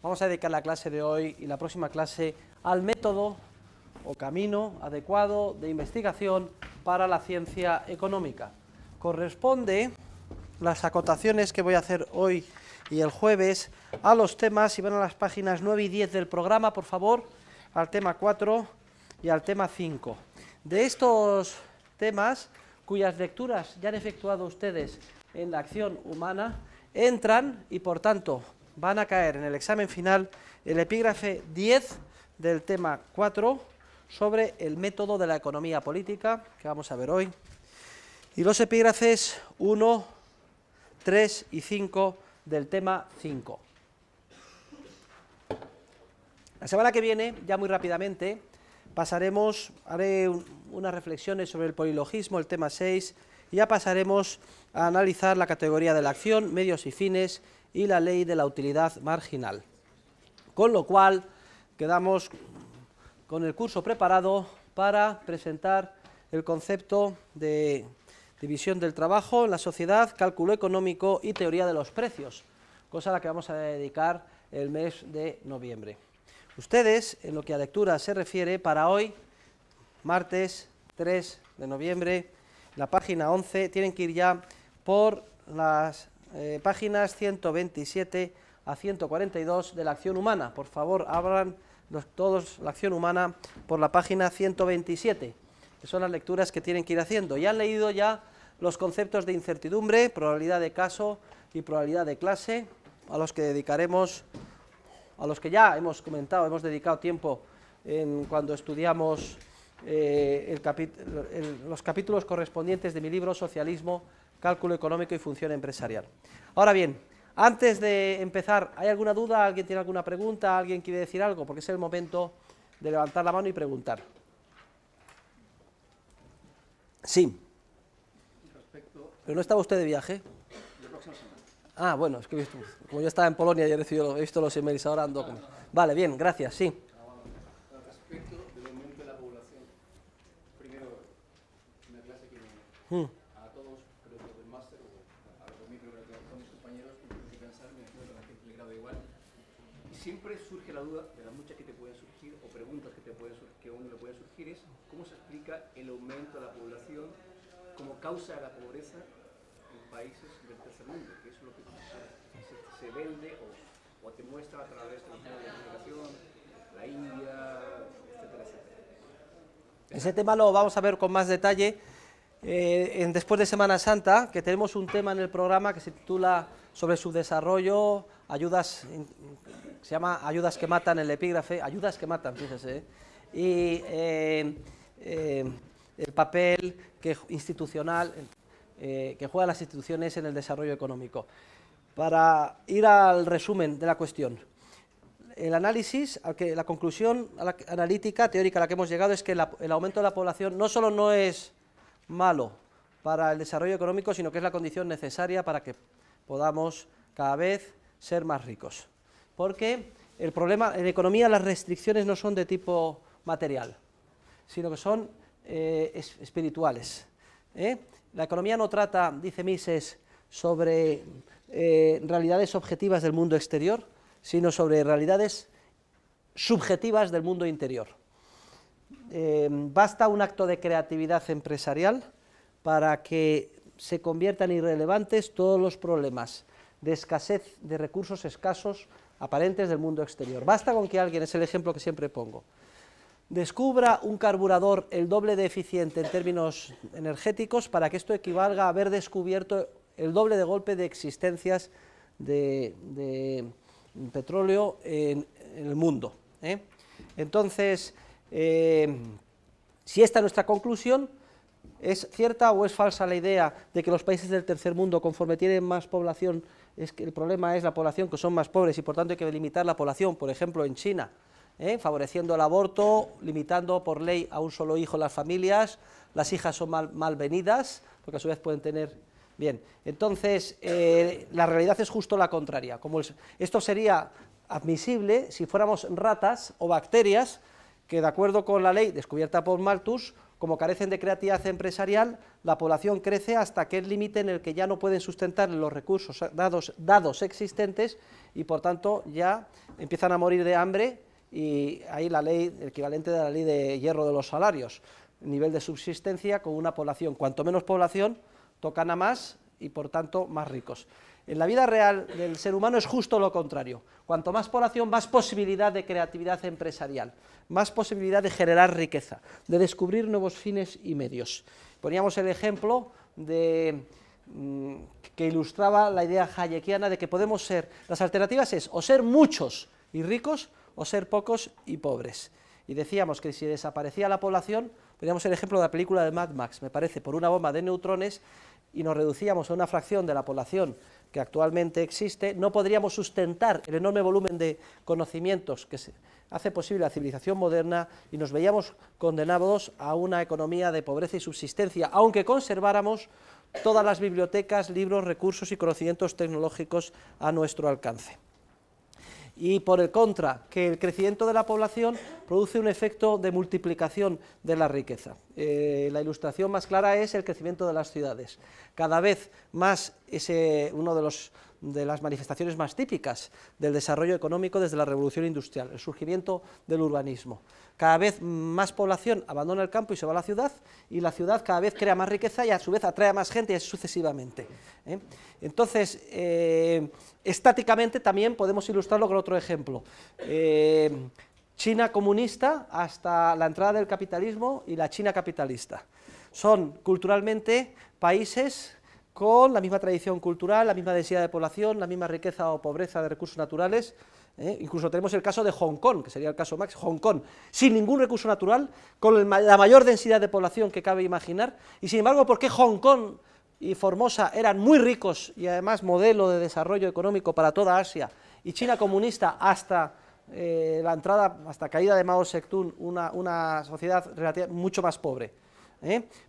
Vamos a dedicar la clase de hoy y la próxima clase al método o camino adecuado de investigación para la ciencia económica. Corresponde las acotaciones que voy a hacer hoy y el jueves a los temas, si van a las páginas 9 y 10 del programa, por favor, al tema 4 y al tema 5. De estos temas, cuyas lecturas ya han efectuado ustedes en la acción humana, entran y, por tanto, van a caer en el examen final el epígrafe 10 del tema 4 sobre el método de la economía política, que vamos a ver hoy, y los epígrafes 1, 3 y 5 del tema 5. La semana que viene, ya muy rápidamente, haré unas reflexiones sobre el polilogismo, el tema 6, y ya pasaremos a analizar la categoría de la acción, medios y fines, y la ley de la utilidad marginal. Con lo cual, quedamos con el curso preparado para presentar el concepto de división del trabajo en la sociedad, cálculo económico y teoría de los precios, cosa a la que vamos a dedicar el mes de noviembre. Ustedes, en lo que a lectura se refiere, para hoy, martes 3 de noviembre, la página 11, tienen que ir ya por las páginas 127 a 142 de la acción humana. Por favor, abran todos la acción humana por la página 127, que son las lecturas que tienen que ir haciendo. Ya han leído ya los conceptos de incertidumbre, probabilidad de caso y probabilidad de clase, a los que dedicaremos, a los que ya hemos comentado, hemos dedicado tiempo cuando estudiamos los capítulos correspondientes de mi libro Socialismo, Cálculo Económico y Función Empresarial. Ahora bien, antes de empezar, ¿hay alguna duda? ¿Alguien tiene alguna pregunta? ¿Alguien quiere decir algo? Porque es el momento de levantar la mano y preguntar. Sí. ¿Pero no estaba usted de viaje? La próxima semana. Ah, bueno, es que como yo estaba en Polonia y he visto los emails, ahora ando con... Vale, bien, gracias, sí. Respecto del aumento de la población, primero, una clase que a todos, creo que del máster, o a los mí, creo que a todos mis compañeros, tienen que pensar, me imagino que a la gente le grado igual, y siempre surge la duda, de las muchas que te pueden surgir, o preguntas que a uno le pueden surgir, es cómo se explica el aumento de la población como causa de la pobreza en países del tercer mundo, que eso es lo que se vende o te muestra a través de los medios de comunicación, la India, etcétera, etcétera. Ese tema lo vamos a ver con más detalle después de Semana Santa, que tenemos un tema en el programa que se titula sobre su desarrollo, se llama Ayudas que matan, el epígrafe, ayudas que matan, fíjese, y el papel institucional que juegan las instituciones en el desarrollo económico. Para ir al resumen de la cuestión, el análisis, la conclusión analítica, teórica a la que hemos llegado es que el aumento de la población no solo no es malo para el desarrollo económico, sino que es la condición necesaria para que podamos cada vez ser más ricos. Porque el problema, en economía las restricciones no son de tipo material, sino que son espirituales. La economía no trata, dice Mises, sobre realidades objetivas del mundo exterior, sino sobre realidades subjetivas del mundo interior. Basta un acto de creatividad empresarial para que se conviertan irrelevantes todos los problemas de escasez de recursos escasos aparentes del mundo exterior. Basta con que alguien, es el ejemplo que siempre pongo, descubra un carburador el doble de eficiente en términos energéticos para que esto equivalga a haber descubierto el doble de golpe de existencias de petróleo en el mundo. Entonces, si esta es nuestra conclusión, ¿es cierta o es falsa la idea de que los países del tercer mundo, conforme tienen más población, es que el problema es la población, que son más pobres y por tanto hay que limitar la población, por ejemplo en China, favoreciendo el aborto, limitando por ley a un solo hijo las familias, las hijas son malvenidas, porque a su vez pueden tener... Bien, entonces la realidad es justo la contraria. Esto sería admisible si fuéramos ratas o bacterias que, de acuerdo con la ley descubierta por Malthus, como carecen de creatividad empresarial, la población crece hasta aquel límite en el que ya no pueden sustentar los recursos dados existentes y por tanto ya empiezan a morir de hambre, y hay la ley, el equivalente de la ley de hierro de los salarios, nivel de subsistencia con una población. Cuanto menos población, tocan a más y por tanto más ricos. En la vida real del ser humano es justo lo contrario. Cuanto más población, más posibilidad de creatividad empresarial, más posibilidad de generar riqueza, de descubrir nuevos fines y medios. Poníamos el ejemplo que ilustraba la idea hayekiana de que podemos ser, las alternativas es o ser muchos y ricos o ser pocos y pobres. Y decíamos que si desaparecía la población, poníamos el ejemplo de la película de Mad Max, me parece, por una bomba de neutrones, y nos reducíamos a una fracción de la población que actualmente existe, no podríamos sustentar el enorme volumen de conocimientos que hace posible la civilización moderna y nos veíamos condenados a una economía de pobreza y subsistencia, aunque conserváramos todas las bibliotecas, libros, recursos y conocimientos tecnológicos a nuestro alcance. Y por el contra, que el crecimiento de la población produce un efecto de multiplicación de la riqueza. La ilustración más clara es el crecimiento de las ciudades. Cada vez más es uno de las manifestaciones más típicas del desarrollo económico desde la revolución industrial, el surgimiento del urbanismo. Cada vez más población abandona el campo y se va a la ciudad cada vez crea más riqueza y a su vez atrae a más gente y así sucesivamente. Entonces, estáticamente también podemos ilustrarlo con otro ejemplo. China comunista hasta la entrada del capitalismo y la China capitalista. Son culturalmente países con la misma tradición cultural, la misma densidad de población, la misma riqueza o pobreza de recursos naturales. Incluso tenemos el caso de Hong Kong, que sería el caso Max, Hong Kong, sin ningún recurso natural, con la mayor densidad de población que cabe imaginar, y sin embargo, ¿por qué Hong Kong y Formosa eran muy ricos y además modelo de desarrollo económico para toda Asia, y China comunista hasta la entrada, hasta caída de Mao Zedong, una sociedad relativamente mucho más pobre?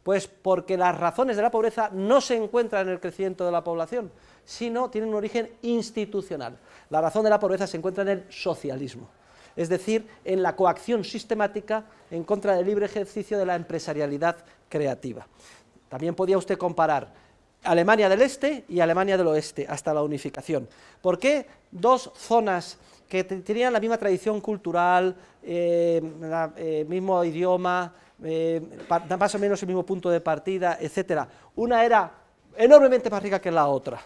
Pues porque las razones de la pobreza no se encuentran en el crecimiento de la población, sino tienen un origen institucional. La razón de la pobreza se encuentra en el socialismo, es decir, en la coacción sistemática en contra del libre ejercicio de la empresarialidad creativa. También podía usted comparar Alemania del Este y Alemania del Oeste hasta la unificación. ¿Por qué dos zonas que tenían la misma tradición cultural, mismo idioma, más o menos el mismo punto de partida, etcétera? Una era enormemente más rica que la otra,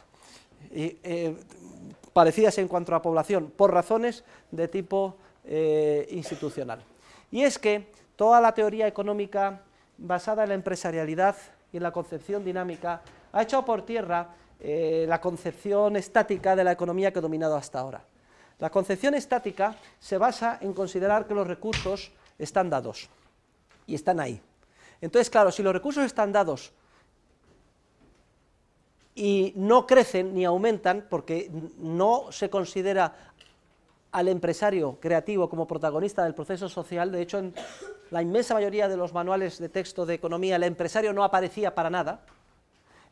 parecidas en cuanto a población, por razones de tipo institucional. Y es que toda la teoría económica basada en la empresarialidad y en la concepción dinámica ha echado por tierra la concepción estática de la economía que ha dominado hasta ahora. La concepción estática se basa en considerar que los recursos están dados, y están ahí. Entonces, claro, si los recursos están dados y no crecen ni aumentan, porque no se considera al empresario creativo como protagonista del proceso social, de hecho en la inmensa mayoría de los manuales de texto de economía el empresario no aparecía para nada,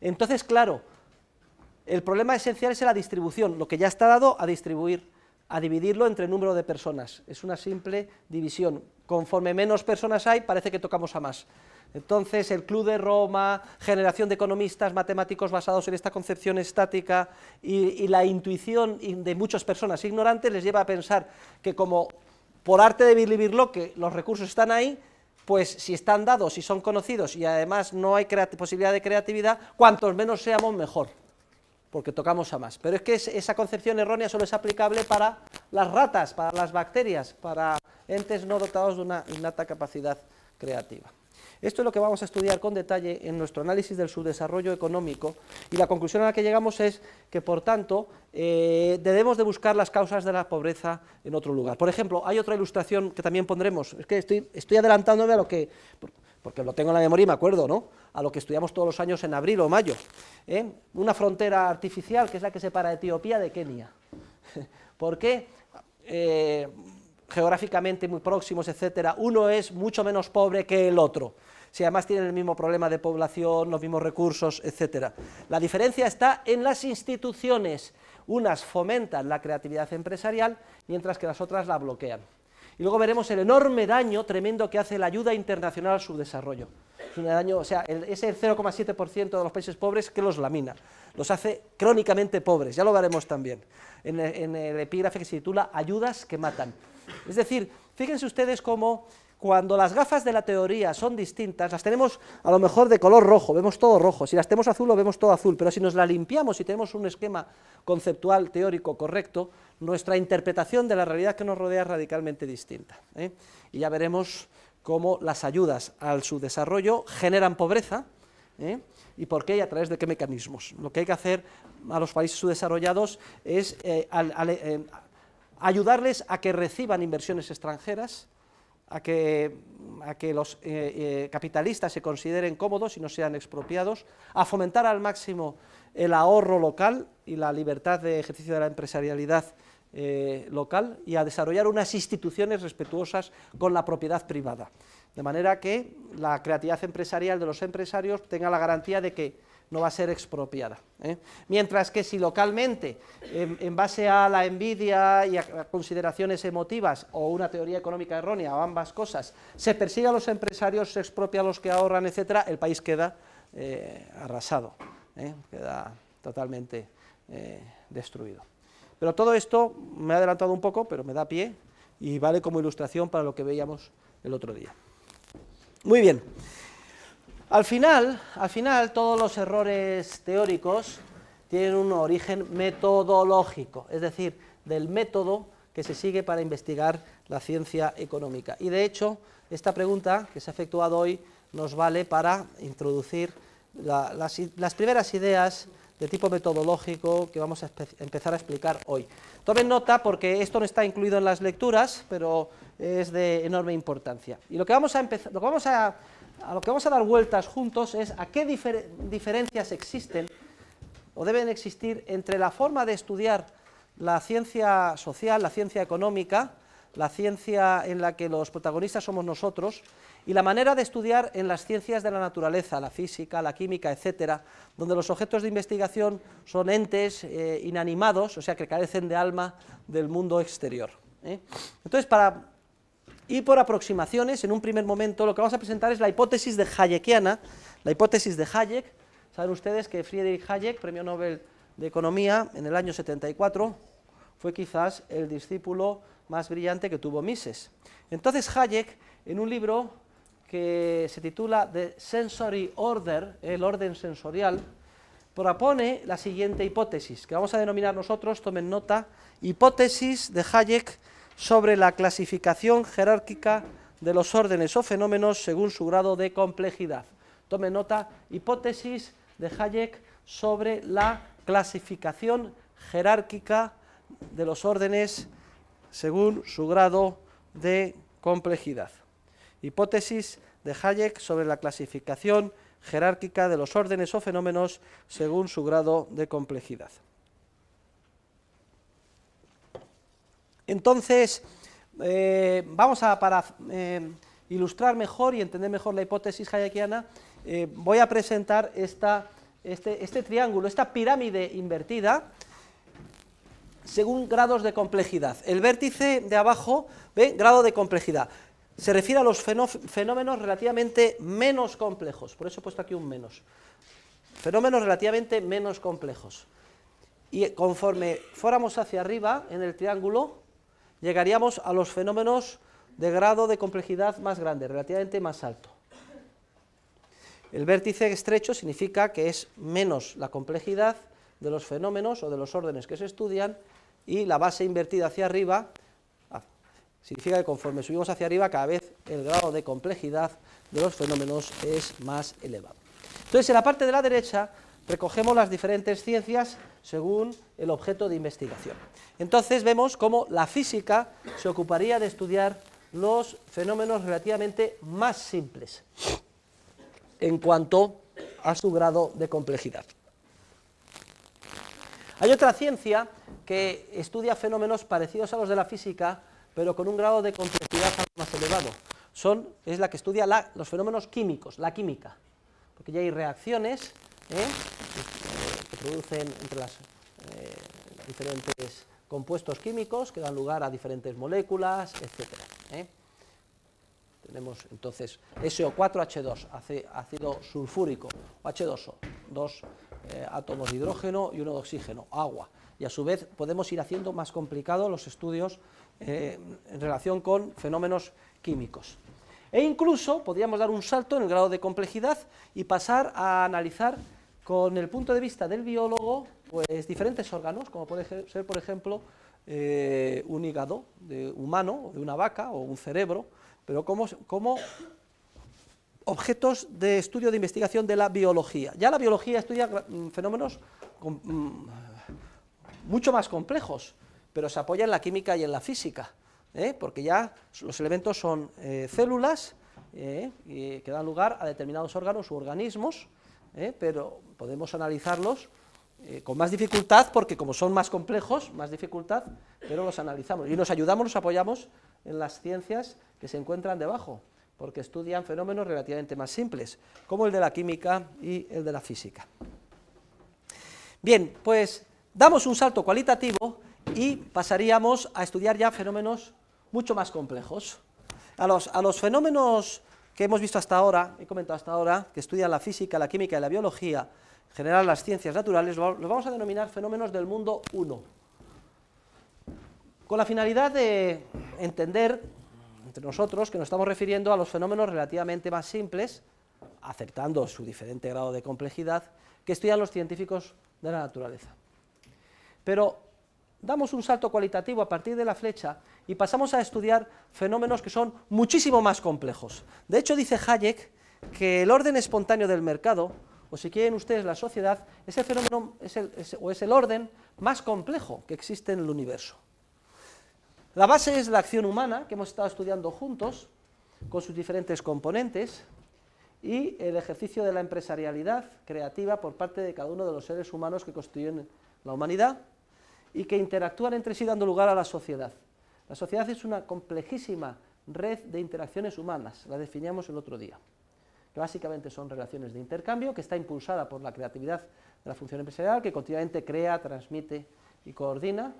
entonces, claro, el problema esencial es la distribución, lo que ya está dado a distribuir, a dividirlo entre el número de personas, es una simple división, conforme menos personas hay, parece que tocamos a más. Entonces, el Club de Roma, generación de economistas, matemáticos basados en esta concepción estática y la intuición de muchas personas ignorantes les lleva a pensar que como por arte de Birlibirloque los recursos están ahí, pues si están dados, si son conocidos y además no hay posibilidad de creatividad, cuantos menos seamos mejor, porque tocamos a más. Pero es que esa concepción errónea solo es aplicable para las ratas, para las bacterias, para entes no dotados de una innata capacidad creativa. Esto es lo que vamos a estudiar con detalle en nuestro análisis del subdesarrollo económico, y la conclusión a la que llegamos es que, por tanto, debemos de buscar las causas de la pobreza en otro lugar. Por ejemplo, hay otra ilustración que también pondremos, es que estoy adelantándome a lo que, porque lo tengo en la memoria y me acuerdo, ¿no?, a lo que estudiamos todos los años en abril o mayo, una frontera artificial que es la que separa Etiopía de Kenia. ¿Por qué? Geográficamente muy próximos, etcétera, uno es mucho menos pobre que el otro, si además tienen el mismo problema de población, los mismos recursos, etcétera. La diferencia está en las instituciones, unas fomentan la creatividad empresarial, mientras que las otras la bloquean. Y luego veremos el enorme daño tremendo que hace la ayuda internacional al subdesarrollo. Es un daño, o sea, ese 0,7% de los países pobres que los lamina, los hace crónicamente pobres, ya lo veremos también, en el epígrafe que se titula Ayudas que matan. Es decir, fíjense ustedes cómo cuando las gafas de la teoría son distintas, las tenemos a lo mejor de color rojo, vemos todo rojo, si las tenemos azul lo vemos todo azul, pero si nos la limpiamos y tenemos un esquema conceptual teórico correcto, nuestra interpretación de la realidad que nos rodea es radicalmente distinta, ¿eh? Y ya veremos cómo las ayudas al subdesarrollo generan pobreza, ¿eh? Y por qué y a través de qué mecanismos. Lo que hay que hacer a los países subdesarrollados es ayudarles a que reciban inversiones extranjeras, a que los capitalistas se consideren cómodos y no sean expropiados, a fomentar al máximo el ahorro local y la libertad de ejercicio de la empresarialidad local, y a desarrollar unas instituciones respetuosas con la propiedad privada, de manera que la creatividad empresarial de los empresarios tenga la garantía de que no va a ser expropiada, ¿eh? Mientras que si localmente, en base a la envidia y a consideraciones emotivas o una teoría económica errónea o ambas cosas, se persigue a los empresarios, se expropia a los que ahorran, etcétera, el país queda arrasado, queda totalmente destruido. Pero todo esto me he adelantado un poco, pero me da pie y vale como ilustración para lo que veíamos el otro día. Muy bien. Al final, todos los errores teóricos tienen un origen metodológico, es decir, del método que se sigue para investigar la ciencia económica. Y de hecho, esta pregunta que se ha efectuado hoy nos vale para introducir las primeras ideas de tipo metodológico que vamos a empezar a explicar hoy. Tomen nota porque esto no está incluido en las lecturas, pero es de enorme importancia. Y lo que vamos a dar vueltas juntos es a qué diferencias existen o deben existir entre la forma de estudiar la ciencia social, la ciencia económica, la ciencia en la que los protagonistas somos nosotros, y la manera de estudiar en las ciencias de la naturaleza, la física, la química, etcétera, donde los objetos de investigación son entes inanimados, o sea, que carecen de alma del mundo exterior, ¿eh? Entonces, para ir por aproximaciones, en un primer momento, lo que vamos a presentar es la hipótesis de Hayekiana, la hipótesis de Hayek. Saben ustedes que Friedrich Hayek, premio Nobel de Economía, en el año 74, fue quizás el discípulo más brillante que tuvo Mises. Entonces Hayek, en un libro que se titula The Sensory Order, el orden sensorial, propone la siguiente hipótesis, que vamos a denominar nosotros, tomen nota, hipótesis de Hayek sobre la clasificación jerárquica de los órdenes o fenómenos según su grado de complejidad. Tomen nota, hipótesis de Hayek sobre la clasificación jerárquica de los órdenes según su grado de complejidad. Hipótesis de Hayek sobre la clasificación jerárquica de los órdenes o fenómenos según su grado de complejidad. Entonces, para ilustrar mejor y entender mejor la hipótesis hayekiana, voy a presentar este triángulo, esta pirámide invertida, según grados de complejidad. El vértice de abajo, ¿ve? Grado de complejidad. Se refiere a los fenómenos relativamente menos complejos, por eso he puesto aquí un menos. Fenómenos relativamente menos complejos. Y conforme fuéramos hacia arriba en el triángulo, llegaríamos a los fenómenos de grado de complejidad más grande, relativamente más alto. El vértice estrecho significa que es menos la complejidad de los fenómenos o de los órdenes que se estudian, y la base invertida hacia arriba significa que conforme subimos hacia arriba, cada vez el grado de complejidad de los fenómenos es más elevado. Entonces, en la parte de la derecha recogemos las diferentes ciencias según el objeto de investigación. Entonces vemos cómo la física se ocuparía de estudiar los fenómenos relativamente más simples en cuanto a su grado de complejidad. Hay otra ciencia que estudia fenómenos parecidos a los de la física, pero con un grado de complejidad algo más elevado. Es la que estudia los fenómenos químicos, la química, porque ya hay reacciones que producen entre los diferentes compuestos químicos que dan lugar a diferentes moléculas, etc. Tenemos entonces SO4H2, ácido sulfúrico, o H2O, dos átomos de hidrógeno y uno de oxígeno, agua. Y a su vez podemos ir haciendo más complicados los estudios en relación con fenómenos químicos. E incluso podríamos dar un salto en el grado de complejidad y pasar a analizar con el punto de vista del biólogo pues diferentes órganos, como puede ser, por ejemplo, un hígado humano, o de una vaca, o un cerebro, pero como objetos de estudio de investigación de la biología. Ya la biología estudia fenómenos mucho más complejos, pero se apoya en la química y en la física, porque ya los elementos son células que dan lugar a determinados órganos u organismos, pero podemos analizarlos con más dificultad, porque como son más complejos, más dificultad, pero los analizamos y nos ayudamos, nos apoyamos en las ciencias que se encuentran debajo, porque estudian fenómenos relativamente más simples, como el de la química y el de la física. Bien, pues damos un salto cualitativo y pasaríamos a estudiar ya fenómenos mucho más complejos. A los fenómenos que hemos visto hasta ahora, he comentado hasta ahora, que estudian la física, la química y la biología, en general las ciencias naturales, los vamos a denominar fenómenos del mundo 1, con la finalidad de entender entre nosotros que nos estamos refiriendo a los fenómenos relativamente más simples, aceptando su diferente grado de complejidad, que estudian los científicos de la naturaleza. Pero damos un salto cualitativo a partir de la flecha y pasamos a estudiar fenómenos que son muchísimo más complejos. De hecho, dice Hayek que el orden espontáneo del mercado, o si quieren ustedes la sociedad, es el fenómeno, es el orden más complejo que existe en el universo. La base es la acción humana, que hemos estado estudiando juntos, con sus diferentes componentes, y el ejercicio de la empresarialidad creativa por parte de cada uno de los seres humanos que constituyen la humanidad, y que interactúan entre sí dando lugar a la sociedad. La sociedad es una complejísima red de interacciones humanas, la definíamos el otro día, que básicamente son relaciones de intercambio, que está impulsada por la creatividad de la función empresarial, que continuamente crea, transmite y coordina,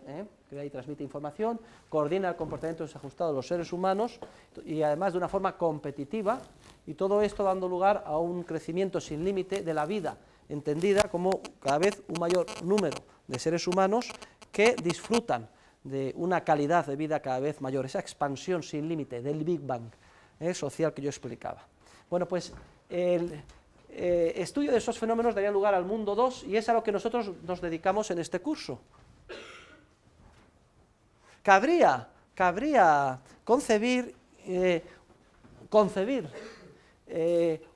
crea y transmite información, coordina el comportamiento desajustado de los seres humanos, y además de una forma competitiva, y todo esto dando lugar a un crecimiento sin límite de la vida, entendida como cada vez un mayor número de seres humanos que disfrutan de una calidad de vida cada vez mayor, esa expansión sin límite del Big Bang social que yo explicaba. Bueno, pues el estudio de esos fenómenos daría lugar al mundo 2 y es a lo que nosotros nos dedicamos en este curso. Cabría concebir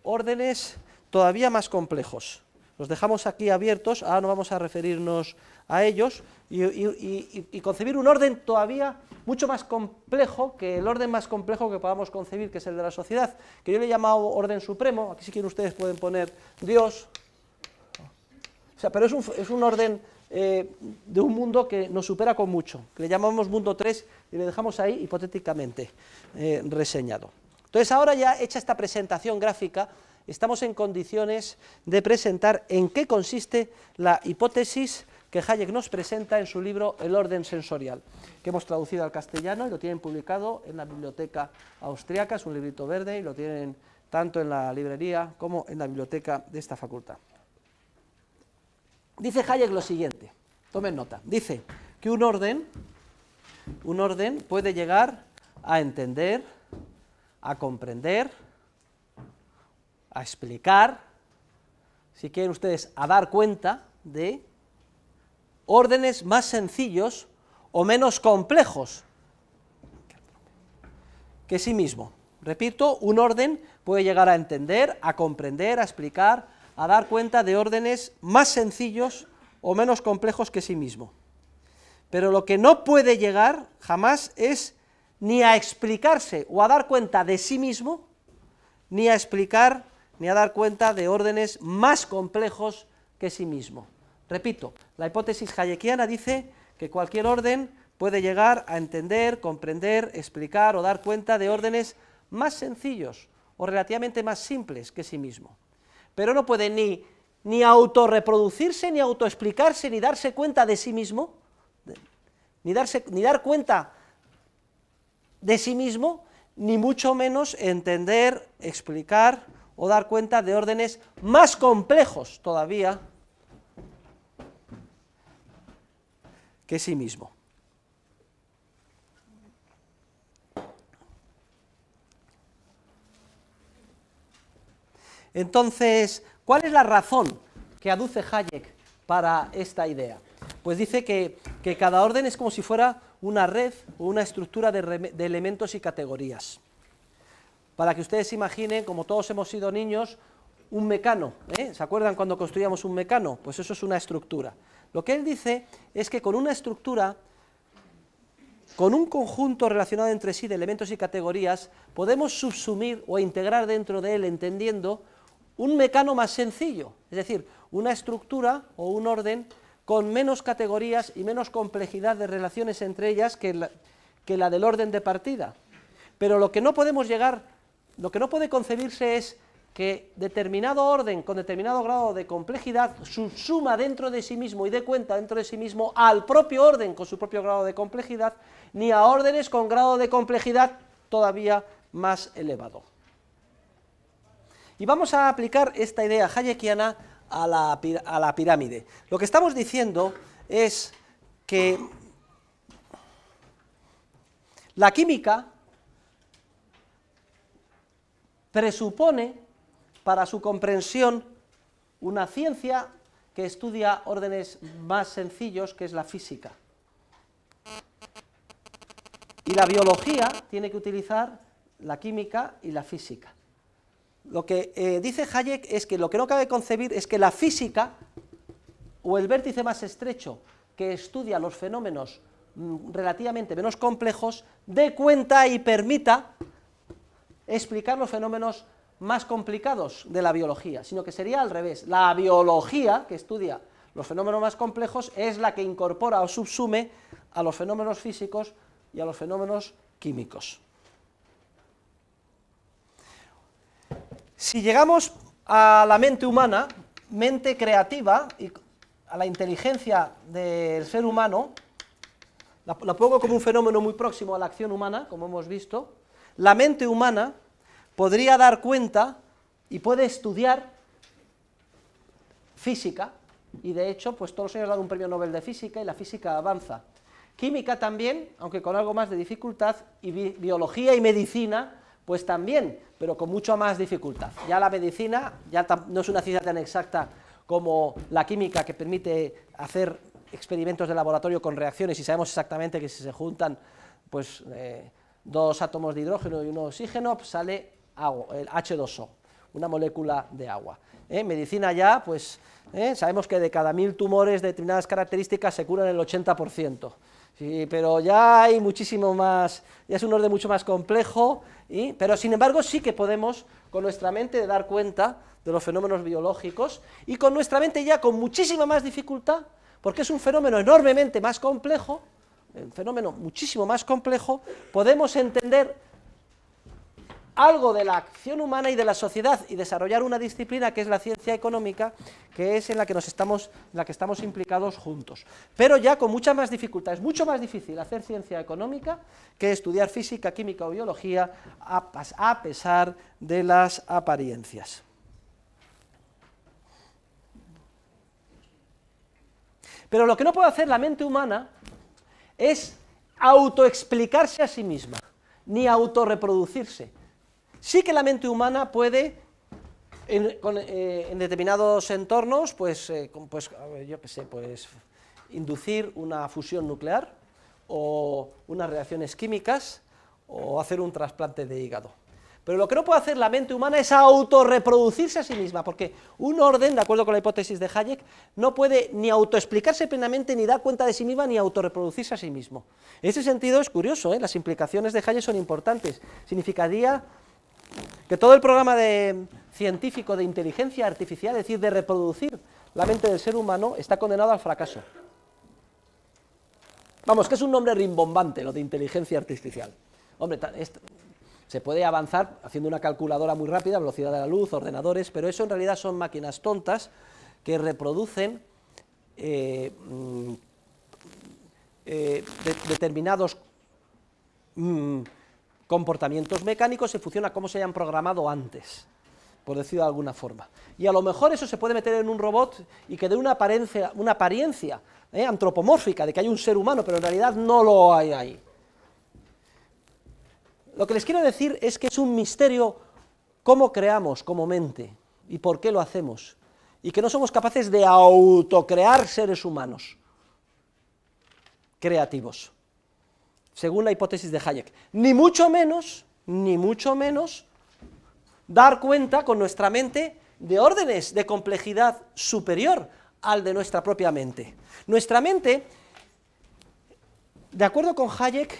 órdenes todavía más complejos. Los dejamos aquí abiertos, ahora no vamos a referirnos a ellos, y concebir un orden todavía mucho más complejo que el orden más complejo que podamos concebir, que es el de la sociedad, que yo le he llamado orden supremo. Aquí si quieren ustedes pueden poner Dios, o sea, pero es un orden de un mundo que nos supera con mucho, que le llamamos mundo 3 y le dejamos ahí hipotéticamente reseñado. Entonces ahora ya hecha esta presentación gráfica, estamos en condiciones de presentar en qué consiste la hipótesis que Hayek nos presenta en su libro El orden sensorial, que hemos traducido al castellano y lo tienen publicado en la biblioteca austriaca, es un librito verde y lo tienen tanto en la librería como en la biblioteca de esta facultad. Dice Hayek lo siguiente, tomen nota, dice que un orden puede llegar a entender, a comprender, a explicar, si quieren ustedes, a dar cuenta de órdenes más sencillos o menos complejos que sí mismo. Repito, un orden puede llegar a entender, a comprender, a explicar, a dar cuenta de órdenes más sencillos o menos complejos que sí mismo. Pero lo que no puede llegar jamás es ni a explicarse o a dar cuenta de sí mismo, ni a explicar ni a dar cuenta de órdenes más complejos que sí mismo. Repito, la hipótesis hayekiana dice que cualquier orden puede llegar a entender, comprender, explicar o dar cuenta de órdenes más sencillos o relativamente más simples que sí mismo, pero no puede ni autorreproducirse, ni autoexplicarse, ni darse cuenta de sí mismo, ni dar cuenta de sí mismo, ni mucho menos entender, explicar o dar cuenta de órdenes más complejos todavía que sí mismo. Entonces, ¿cuál es la razón que aduce Hayek para esta idea? Pues dice que cada orden es como si fuera una red o una estructura de elementos y categorías. Para que ustedes se imaginen, como todos hemos sido niños, un mecano, ¿Se acuerdan cuando construíamos un mecano? Pues eso es una estructura. Lo que él dice es que con una estructura, con un conjunto relacionado entre sí de elementos y categorías, podemos subsumir o integrar dentro de él, entendiendo, un mecano más sencillo, es decir, una estructura o un orden con menos categorías y menos complejidad de relaciones entre ellas que la del orden de partida. Pero lo que no podemos lo que no puede concebirse es que determinado orden con determinado grado de complejidad subsuma dentro de sí mismo y dé cuenta dentro de sí mismo al propio orden con su propio grado de complejidad, ni a órdenes con grado de complejidad todavía más elevado. Y vamos a aplicar esta idea hayekiana a la pirámide. Lo que estamos diciendo es que la química presupone para su comprensión una ciencia que estudia órdenes más sencillos, que es la física. Y la biología tiene que utilizar la química y la física. Lo que dice Hayek es que lo que no cabe concebir es que la física, o el vértice más estrecho que estudia los fenómenos relativamente menos complejos, dé cuenta y permita explicar los fenómenos más complicados de la biología, sino que sería al revés. La biología, que estudia los fenómenos más complejos, es la que incorpora o subsume a los fenómenos físicos y a los fenómenos químicos. Si llegamos a la mente humana, mente creativa, y a la inteligencia del ser humano, la pongo como un fenómeno muy próximo a la acción humana, como hemos visto, la mente humana podría dar cuenta y puede estudiar física, y de hecho, pues todos los años dan un premio Nobel de física y la física avanza. Química también, aunque con algo más de dificultad, y biología y medicina, pues también, pero con mucho más dificultad. Ya la medicina ya no es una ciencia tan exacta como la química, que permite hacer experimentos de laboratorio con reacciones y sabemos exactamente que si se juntan pues, dos átomos de hidrógeno y uno de oxígeno, pues sale agua, el H2O, una molécula de agua. Medicina ya, pues sabemos que de cada 1000 tumores de determinadas características se curan el 80%. Sí, pero ya hay muchísimo más, ya es un orden mucho más complejo, pero sin embargo sí que podemos con nuestra mente dar cuenta de los fenómenos biológicos y con nuestra mente ya con muchísima más dificultad, porque es un fenómeno enormemente más complejo, un fenómeno muchísimo más complejo, podemos entender algo de la acción humana y de la sociedad y desarrollar una disciplina que es la ciencia económica, que es en la que estamos implicados juntos. Pero ya con mucha más dificultad, es mucho más difícil hacer ciencia económica que estudiar física, química o biología, a pesar de las apariencias. Pero lo que no puede hacer la mente humana es autoexplicarse a sí misma, ni autorreproducirse. Sí que la mente humana puede, en determinados entornos, pues inducir una fusión nuclear, o unas reacciones químicas, o hacer un trasplante de hígado. Pero lo que no puede hacer la mente humana es autorreproducirse a sí misma, porque un orden, de acuerdo con la hipótesis de Hayek, no puede ni autoexplicarse plenamente, ni dar cuenta de sí misma, ni autorreproducirse a sí mismo. En ese sentido es curioso, las implicaciones de Hayek son importantes. Significaría que todo el programa científico de inteligencia artificial, es decir, de reproducir la mente del ser humano, está condenado al fracaso. Vamos, que es un nombre rimbombante lo de inteligencia artificial. Hombre, se puede avanzar haciendo una calculadora muy rápida, velocidad de la luz, ordenadores, pero eso en realidad son máquinas tontas que reproducen determinados comportamientos mecánicos en función a cómo se hayan programado antes, por decirlo de alguna forma. Y a lo mejor eso se puede meter en un robot y que dé una apariencia antropomórfica de que hay un ser humano, pero en realidad no lo hay ahí. Lo que les quiero decir es que es un misterio cómo creamos como mente y por qué lo hacemos, y que no somos capaces de autocrear seres humanos creativos, según la hipótesis de Hayek, ni mucho menos dar cuenta con nuestra mente de órdenes de complejidad superior al de nuestra propia mente. Nuestra mente, de acuerdo con Hayek,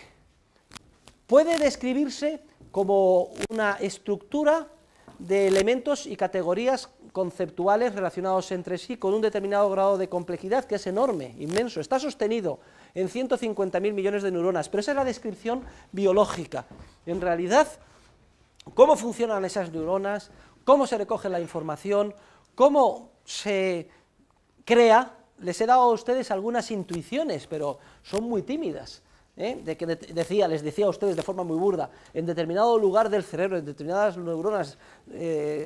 puede describirse como una estructura de elementos y categorías conceptuales relacionados entre sí con un determinado grado de complejidad que es enorme, inmenso, está sostenido en 150.000 millones de neuronas, pero esa es la descripción biológica. En realidad, cómo funcionan esas neuronas, cómo se recoge la información, cómo se crea, les he dado a ustedes algunas intuiciones, pero son muy tímidas. Les decía a ustedes de forma muy burda, en determinado lugar del cerebro, en determinadas neuronas,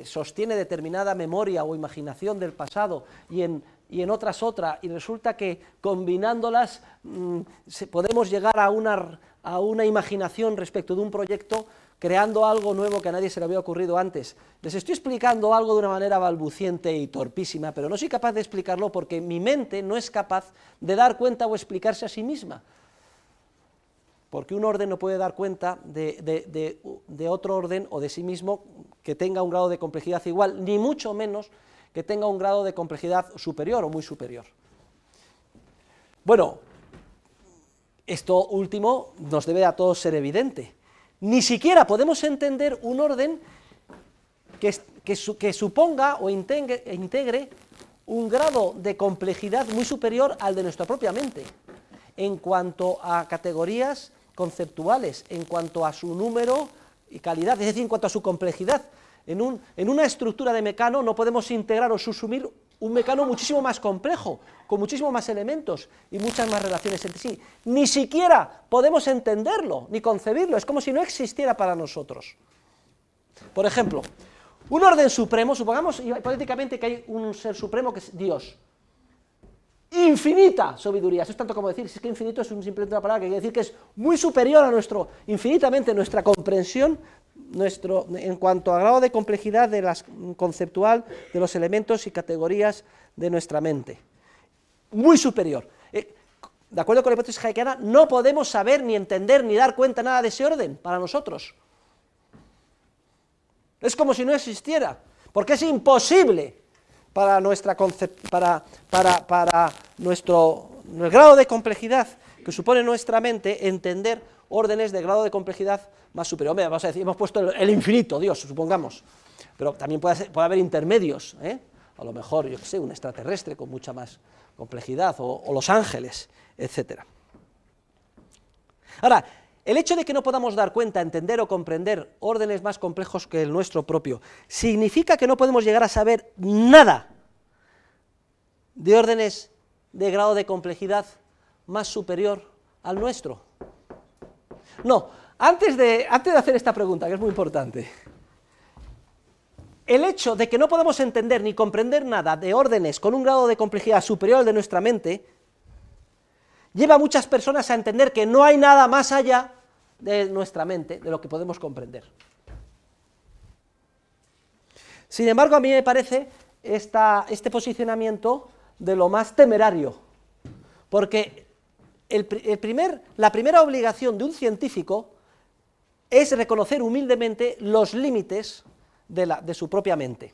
sostiene determinada memoria o imaginación del pasado, y en otras otra, y resulta que combinándolas podemos llegar a una imaginación respecto de un proyecto, creando algo nuevo que a nadie se le había ocurrido antes. Les estoy explicando algo de una manera balbuciente y torpísima, pero no soy capaz de explicarlo porque mi mente no es capaz de dar cuenta o explicarse a sí misma. Porque un orden no puede dar cuenta de otro orden o de sí mismo que tenga un grado de complejidad igual, ni mucho menos que tenga un grado de complejidad superior o muy superior. Bueno, esto último nos debe a todos ser evidente. Ni siquiera podemos entender un orden que suponga o integre un grado de complejidad muy superior al de nuestra propia mente, en cuanto a categorías conceptuales, en cuanto a su número y calidad, es decir, en cuanto a su complejidad. En una estructura de mecano no podemos integrar o subsumir un mecano muchísimo más complejo, con muchísimo más elementos y muchas más relaciones entre sí. Ni siquiera podemos entenderlo, ni concebirlo, es como si no existiera para nosotros. Por ejemplo, un orden supremo, supongamos hipotéticamente que hay un ser supremo que es Dios. Infinita sabiduría, eso es tanto como decir, si es que infinito es simplemente una palabra que quiere decir que es muy superior a infinitamente nuestra comprensión, en cuanto a grado de complejidad conceptual de los elementos y categorías de nuestra mente. Muy superior. De acuerdo con la hipótesis hayekiana, no podemos saber, ni entender, ni dar cuenta nada de ese orden para nosotros. Es como si no existiera, porque es imposible para el grado de complejidad que supone nuestra mente entender órdenes de grado de complejidad más superior. Hombre, vamos a decir, hemos puesto el infinito, Dios, supongamos, pero también puede haber intermedios, a lo mejor, yo qué sé, un extraterrestre con mucha más complejidad, o los ángeles, etc. Ahora, el hecho de que no podamos dar cuenta, entender o comprender órdenes más complejos que el nuestro propio, ¿significa que no podemos llegar a saber nada de órdenes de grado de complejidad más superior al nuestro? No, antes de hacer esta pregunta, que es muy importante, el hecho de que no podemos entender ni comprender nada de órdenes con un grado de complejidad superior al de nuestra mente, lleva a muchas personas a entender que no hay nada más allá de nuestra mente, de lo que podemos comprender. Sin embargo, a mí me parece este posicionamiento de lo más temerario, porque la primera obligación de un científico es reconocer humildemente los límites de su propia mente,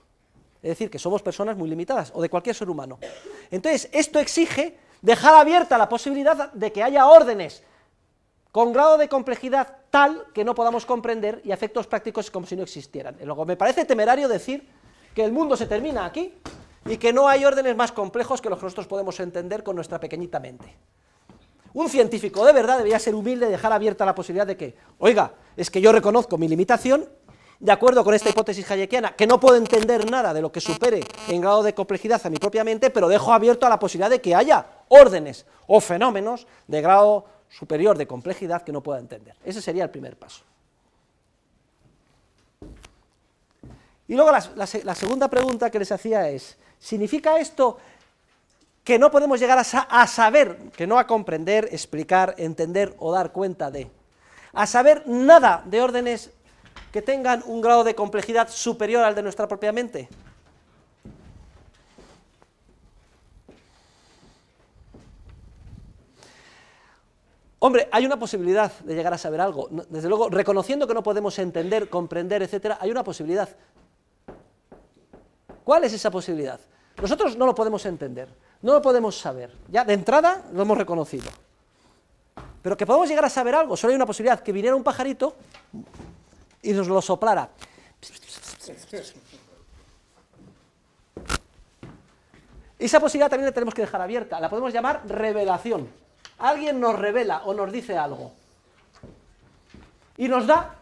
es decir, que somos personas muy limitadas, o de cualquier ser humano. Entonces, esto exige dejar abierta la posibilidad de que haya órdenes con grado de complejidad tal que no podamos comprender y a efectos prácticos como si no existieran. Luego, me parece temerario decir que el mundo se termina aquí y que no hay órdenes más complejos que los que nosotros podemos entender con nuestra pequeñita mente. Un científico de verdad debería ser humilde y dejar abierta la posibilidad de que, oiga, es que yo reconozco mi limitación, de acuerdo con esta hipótesis hayekiana, que no puedo entender nada de lo que supere en grado de complejidad a mi propia mente, pero dejo abierto a la posibilidad de que haya órdenes o fenómenos de grado superior de complejidad que no pueda entender. Ese sería el primer paso. Y luego la segunda pregunta que les hacía es, ¿significa esto que no podemos llegar a saber, que no a comprender, explicar, entender o dar cuenta de, a saber nada de órdenes que tengan un grado de complejidad superior al de nuestra propia mente? Hombre, hay una posibilidad de llegar a saber algo. Desde luego, reconociendo que no podemos entender, comprender, etcétera, hay una posibilidad. ¿Cuál es esa posibilidad? Nosotros no lo podemos entender, no lo podemos saber. Ya de entrada lo hemos reconocido. Pero que podemos llegar a saber algo, solo hay una posibilidad, que viniera un pajarito y nos lo soplara. Esa posibilidad también la tenemos que dejar abierta, la podemos llamar revelación. Alguien nos revela o nos dice algo. Y nos da.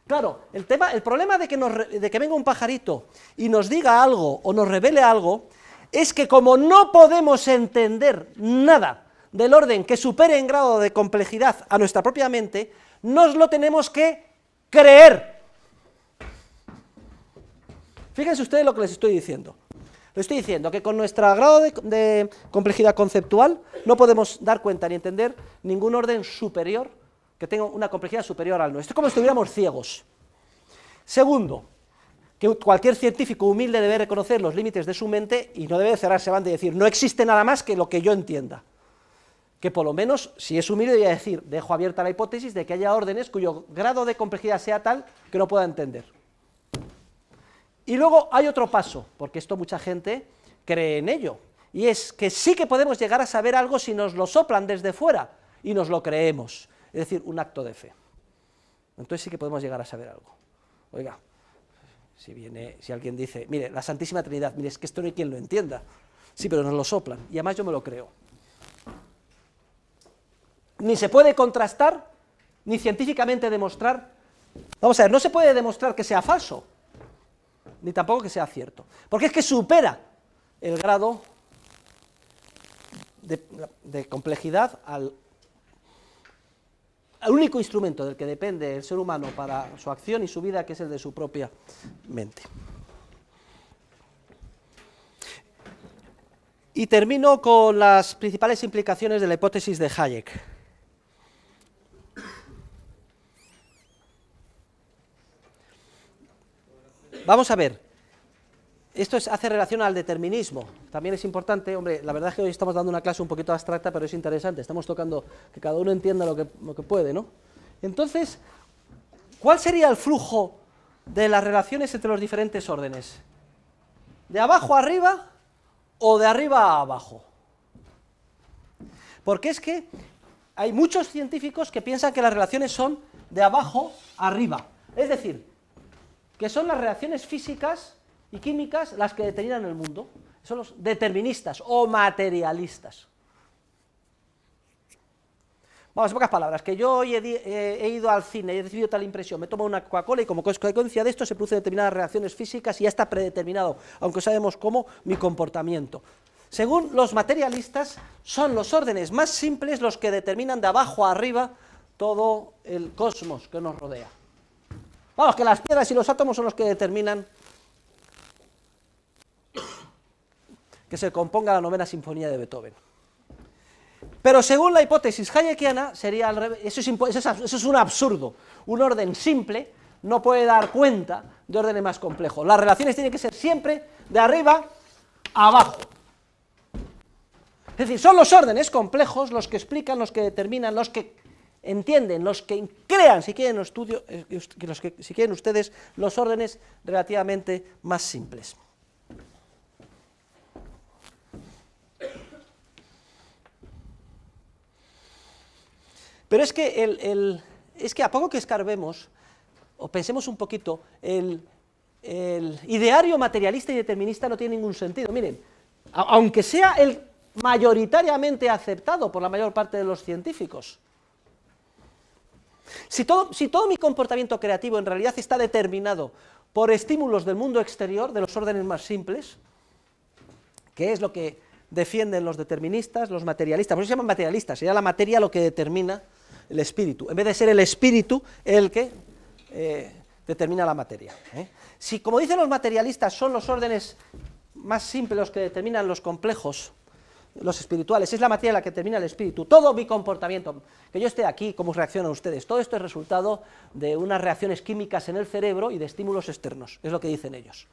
Claro, el problema de que venga un pajarito y nos diga algo o nos revele algo, es que como no podemos entender nada del orden que supere en grado de complejidad a nuestra propia mente, nos lo tenemos que creer. Fíjense ustedes lo que les estoy diciendo. Les estoy diciendo que con nuestro grado de complejidad conceptual no podemos dar cuenta ni entender ningún orden superior que tenga una complejidad superior al nuestro. Es como si estuviéramos ciegos. Segundo, que cualquier científico humilde debe reconocer los límites de su mente y no debe cerrarse banda y decir, no existe nada más que lo que yo entienda. Que por lo menos, si es humilde, debería decir, dejo abierta la hipótesis de que haya órdenes cuyo grado de complejidad sea tal que no pueda entender. Y luego hay otro paso, porque esto mucha gente cree en ello, y es que sí que podemos llegar a saber algo si nos lo soplan desde fuera y nos lo creemos, es decir, un acto de fe. Entonces sí que podemos llegar a saber algo. Oiga, si alguien dice, mire, la Santísima Trinidad, mire, es que esto no hay quien lo entienda, sí, pero nos lo soplan, y además yo me lo creo. Ni se puede contrastar, ni científicamente demostrar, vamos a ver, no se puede demostrar que sea falso, ni tampoco que sea cierto, porque es que supera el grado de complejidad al único instrumento del que depende el ser humano para su acción y su vida, que es el de su propia mente. Y termino con las principales implicaciones de la hipótesis de Hayek. Vamos a ver, esto hace relación al determinismo, también es importante, hombre, la verdad es que hoy estamos dando una clase un poquito abstracta, pero es interesante, estamos tocando que cada uno entienda lo que puede, ¿no? Entonces, ¿cuál sería el flujo de las relaciones entre los diferentes órdenes? ¿De abajo a arriba o de arriba a abajo? Porque es que hay muchos científicos que piensan que las relaciones son de abajo a arriba, es decir, que son las reacciones físicas y químicas las que determinan el mundo, son los deterministas o materialistas. Vamos, en pocas palabras, que yo hoy he ido al cine y he recibido tal impresión, me tomo una Coca-Cola y como consecuencia de esto se producen determinadas reacciones físicas y ya está predeterminado, aunque sabemos cómo, mi comportamiento. Según los materialistas, son los órdenes más simples los que determinan de abajo a arriba todo el cosmos que nos rodea. Vamos, que las piedras y los átomos son los que determinan que se componga la 9ª sinfonía de Beethoven. Pero según la hipótesis hayekiana, sería al revés. Eso es un absurdo. Un orden simple no puede dar cuenta de órdenes más complejos. Las relaciones tienen que ser siempre de arriba a abajo. Es decir, son los órdenes complejos los que explican, los que determinan, los que entienden, los que crean, si quieren ustedes, los órdenes relativamente más simples. Pero es que, a poco que escarbemos, o pensemos un poquito, el ideario materialista y determinista no tiene ningún sentido. Miren, aunque sea el mayoritariamente aceptado por la mayor parte de los científicos, si todo mi comportamiento creativo en realidad está determinado por estímulos del mundo exterior, de los órdenes más simples, que es lo que defienden los deterministas, los materialistas, por eso se llaman materialistas, sería la materia lo que determina el espíritu, en vez de ser el espíritu el que determina la materia. Si, como dicen los materialistas, son los órdenes más simples los que determinan los complejos, los espirituales, es la materia la que determina el espíritu, todo mi comportamiento, que yo esté aquí, cómo reaccionan ustedes, todo esto es resultado de unas reacciones químicas en el cerebro y de estímulos externos, es lo que dicen ellos.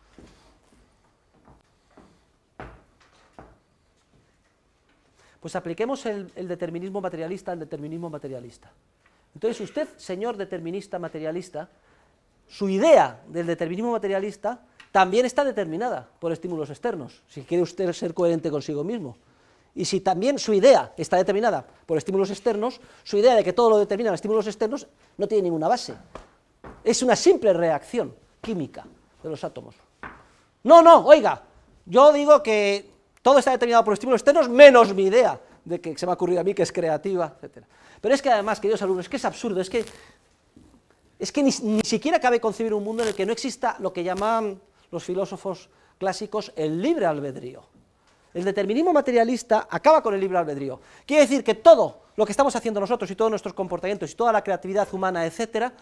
Pues apliquemos el determinismo materialista al determinismo materialista. Entonces usted, señor determinista materialista, su idea del determinismo materialista también está determinada por estímulos externos, si quiere usted ser coherente consigo mismo. Y si también su idea está determinada por estímulos externos, su idea de que todo lo determinan estímulos externos no tiene ninguna base. Es una simple reacción química de los átomos. No, oiga, yo digo que todo está determinado por estímulos externos, menos mi idea de que se me ha ocurrido a mí, que es creativa, etc. Pero es que además, queridos alumnos, es que es absurdo, es que ni siquiera cabe concebir un mundo en el que no exista lo que llaman los filósofos clásicos el libre albedrío. El determinismo materialista acaba con el libre albedrío. Quiere decir que todo lo que estamos haciendo nosotros y todos nuestros comportamientos y toda la creatividad humana, etcétera,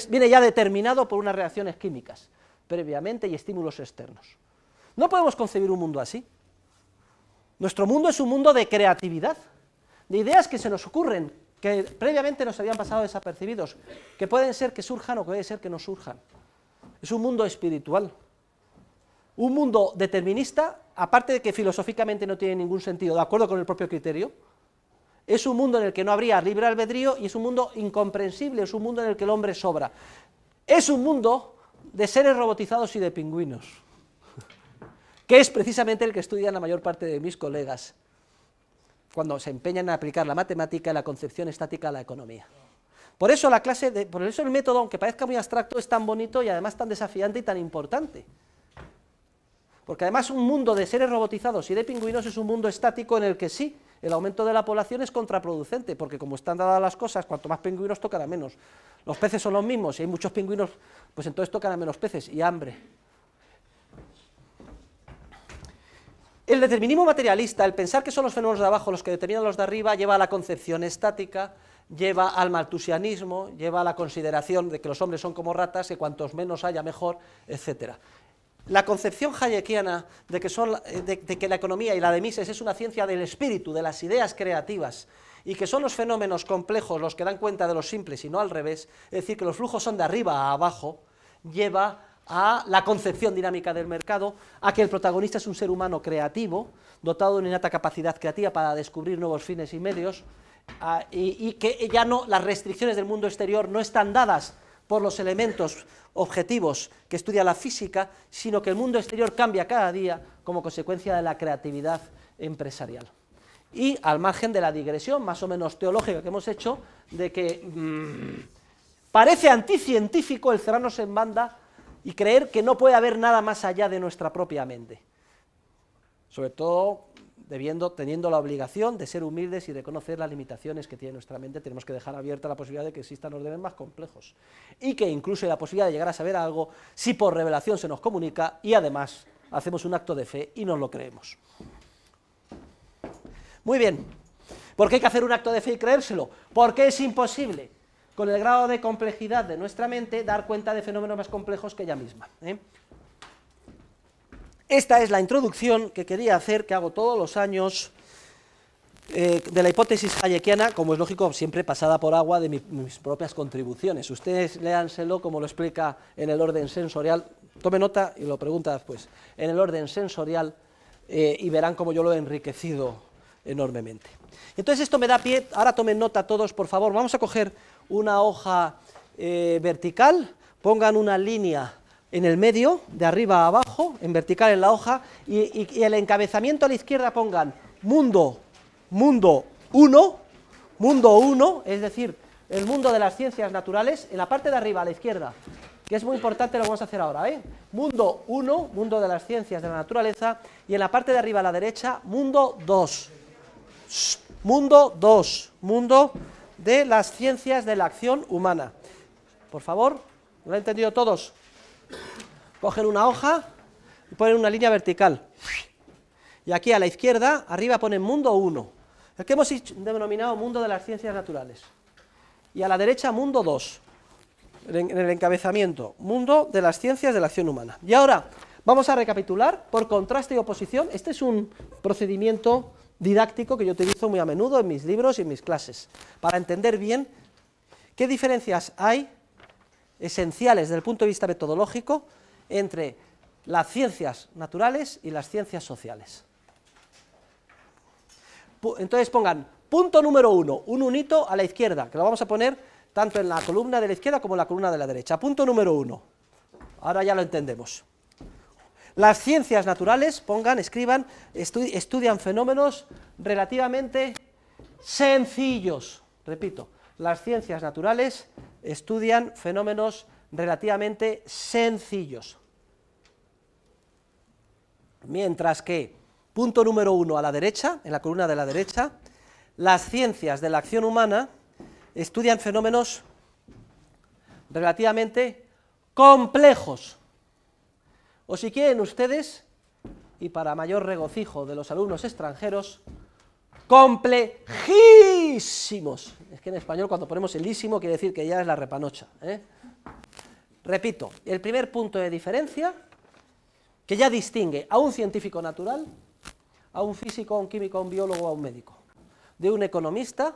viene ya determinado por unas reacciones químicas previamente y estímulos externos. No podemos concebir un mundo así. Nuestro mundo es un mundo de creatividad, de ideas que se nos ocurren, que previamente nos habían pasado desapercibidos, que pueden ser que surjan o puede ser que no surjan. Es un mundo espiritual. Un mundo determinista, aparte de que filosóficamente no tiene ningún sentido, de acuerdo con el propio criterio, es un mundo en el que no habría libre albedrío y es un mundo incomprensible, es un mundo en el que el hombre sobra. Es un mundo de seres robotizados y de pingüinos, que es precisamente el que estudian la mayor parte de mis colegas cuando se empeñan en aplicar la matemática y la concepción estática a la economía. Por eso por eso el método, aunque parezca muy abstracto, es tan bonito y además tan desafiante y tan importante. Porque además un mundo de seres robotizados y de pingüinos es un mundo estático en el que sí, el aumento de la población es contraproducente, porque como están dadas las cosas, cuanto más pingüinos tocan a menos. Los peces son los mismos, si hay muchos pingüinos, pues entonces tocan a menos peces y hambre. El determinismo materialista, el pensar que son los fenómenos de abajo los que determinan los de arriba, lleva a la concepción estática, lleva al malthusianismo, lleva a la consideración de que los hombres son como ratas, que cuantos menos haya mejor, etcétera. La concepción hayekiana de que la economía y la de Mises es una ciencia del espíritu, de las ideas creativas, y que son los fenómenos complejos los que dan cuenta de los simples y no al revés, es decir, que los flujos son de arriba a abajo, lleva a la concepción dinámica del mercado, a que el protagonista es un ser humano creativo, dotado de una innata capacidad creativa para descubrir nuevos fines y medios, y que ya no, las restricciones del mundo exterior no están dadas por los elementos objetivos que estudia la física, sino que el mundo exterior cambia cada día como consecuencia de la creatividad empresarial. Y al margen de la digresión más o menos teológica que hemos hecho, de que parece anticientífico el cerrarnos en banda y creer que no puede haber nada más allá de nuestra propia mente. Sobre todo teniendo la obligación de ser humildes y de conocer las limitaciones que tiene nuestra mente, tenemos que dejar abierta la posibilidad de que existan órdenes más complejos y que incluso hay la posibilidad de llegar a saber algo si por revelación se nos comunica y además hacemos un acto de fe y nos lo creemos. Muy bien, ¿por qué hay que hacer un acto de fe y creérselo? Porque es imposible, con el grado de complejidad de nuestra mente, dar cuenta de fenómenos más complejos que ella misma. Esta es la introducción que quería hacer, que hago todos los años, de la hipótesis hayekiana, como es lógico, siempre pasada por agua de mis propias contribuciones. Ustedes léanselo como lo explica en el orden sensorial, tome nota y lo pregunta después, en el orden sensorial, y verán cómo yo lo he enriquecido enormemente. Entonces esto me da pie, ahora tomen nota todos, por favor, vamos a coger una hoja vertical, pongan una línea en el medio, de arriba a abajo, en vertical en la hoja, y el encabezamiento a la izquierda pongan mundo 1, es decir, el mundo de las ciencias naturales, en la parte de arriba a la izquierda, que es muy importante, lo vamos a hacer ahora, mundo 1, mundo de las ciencias de la naturaleza, y en la parte de arriba a la derecha, mundo 2, mundo de las ciencias de la acción humana. Por favor, ¿lo han entendido todos? Cogen una hoja y ponen una línea vertical. Y aquí a la izquierda, arriba ponen mundo 1, el que hemos denominado mundo de las ciencias naturales. Y a la derecha mundo 2, en el encabezamiento, mundo de las ciencias de la acción humana. Y ahora vamos a recapitular por contraste y oposición. Este es un procedimiento didáctico que yo utilizo muy a menudo en mis libros y en mis clases, para entender bien qué diferencias hay esenciales desde el punto de vista metodológico entre las ciencias naturales y las ciencias sociales. Entonces pongan punto número 1, un unito a la izquierda, que lo vamos a poner tanto en la columna de la izquierda como en la columna de la derecha. Punto número 1, ahora ya lo entendemos. Las ciencias naturales, pongan, escriban, estudian fenómenos relativamente sencillos. Repito, las ciencias naturales estudian fenómenos relativamente sencillos. Mientras que, punto número 1 a la derecha, en la columna de la derecha, las ciencias de la acción humana estudian fenómenos relativamente complejos. O si quieren ustedes, y para mayor regocijo de los alumnos extranjeros, complejísimos. Es que en español cuando ponemos el ísimo quiere decir que ya es la repanocha, ¿eh? Repito, el primer punto de diferencia que ya distingue a un científico natural, a un físico, a un químico, a un biólogo, a un médico, de un economista,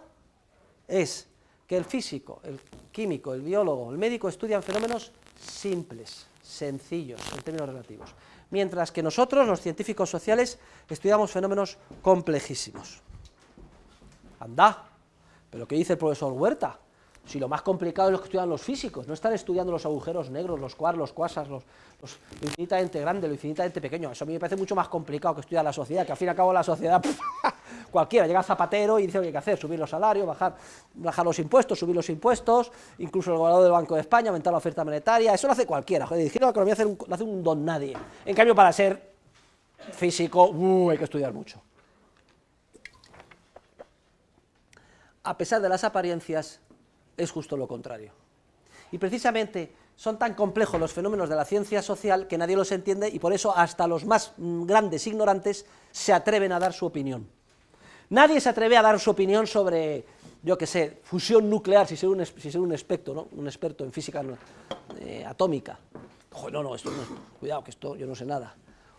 es que el físico, el químico, el biólogo, el médico estudian fenómenos simples, sencillos, en términos relativos, mientras que nosotros, los científicos sociales, estudiamos fenómenos complejísimos. Anda, pero ¿qué dice el profesor Huerta? Si lo más complicado es lo que estudian los físicos, no están estudiando los agujeros negros, los quarks, los quasars, lo infinitamente grande, lo infinitamente pequeño. Eso a mí me parece mucho más complicado que estudiar la sociedad, que al fin y al cabo la sociedad, cualquiera, llega Zapatero y dice lo que hay que hacer, subir los salarios, bajar los impuestos, subir los impuestos, incluso el gobernador del Banco de España, aumentar la oferta monetaria, eso lo hace cualquiera, joder, dirigir la economía lo hace un don nadie. En cambio, para ser físico, hay que estudiar mucho. A pesar de las apariencias, es justo lo contrario. Y precisamente son tan complejos los fenómenos de la ciencia social que nadie los entiende y por eso hasta los más grandes ignorantes se atreven a dar su opinión. Nadie se atreve a dar su opinión sobre, yo qué sé, fusión nuclear, si ser un experto, ¿no? Un experto en física atómica. Joder, no, esto no, cuidado, que esto yo no sé nada.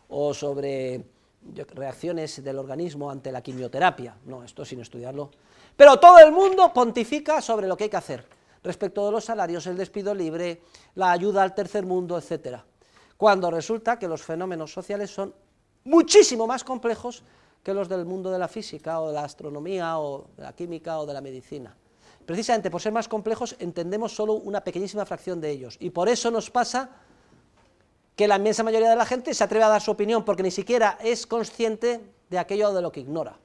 O sobre reacciones del organismo ante la quimioterapia. No, esto sin estudiarlo. Pero todo el mundo pontifica sobre lo que hay que hacer, respecto de los salarios, el despido libre, la ayuda al tercer mundo, etcétera. Cuando resulta que los fenómenos sociales son muchísimo más complejos que los del mundo de la física, o de la astronomía, o de la química, o de la medicina. Precisamente por ser más complejos entendemos solo una pequeñísima fracción de ellos, y por eso nos pasa que la inmensa mayoría de la gente se atreve a dar su opinión, porque ni siquiera es consciente de aquello de lo que ignora.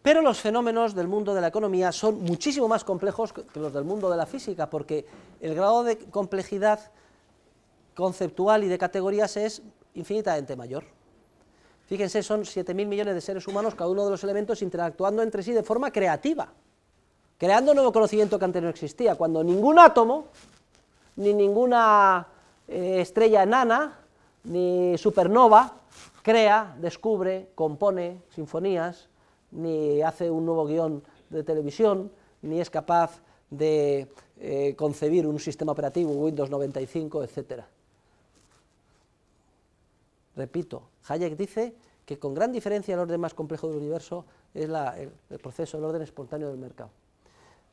Pero los fenómenos del mundo de la economía son muchísimo más complejos que los del mundo de la física, porque el grado de complejidad conceptual y de categorías es infinitamente mayor. Fíjense, son 7.000 millones de seres humanos, cada uno de los elementos interactuando entre sí de forma creativa, creando nuevo conocimiento que antes no existía, cuando ningún átomo, ni ninguna estrella enana, ni supernova, crea, descubre, compone sinfonías, ni hace un nuevo guión de televisión, ni es capaz de concebir un sistema operativo, Windows 95, etc. Repito, Hayek dice que con gran diferencia el orden más complejo del universo es el proceso del orden espontáneo del mercado.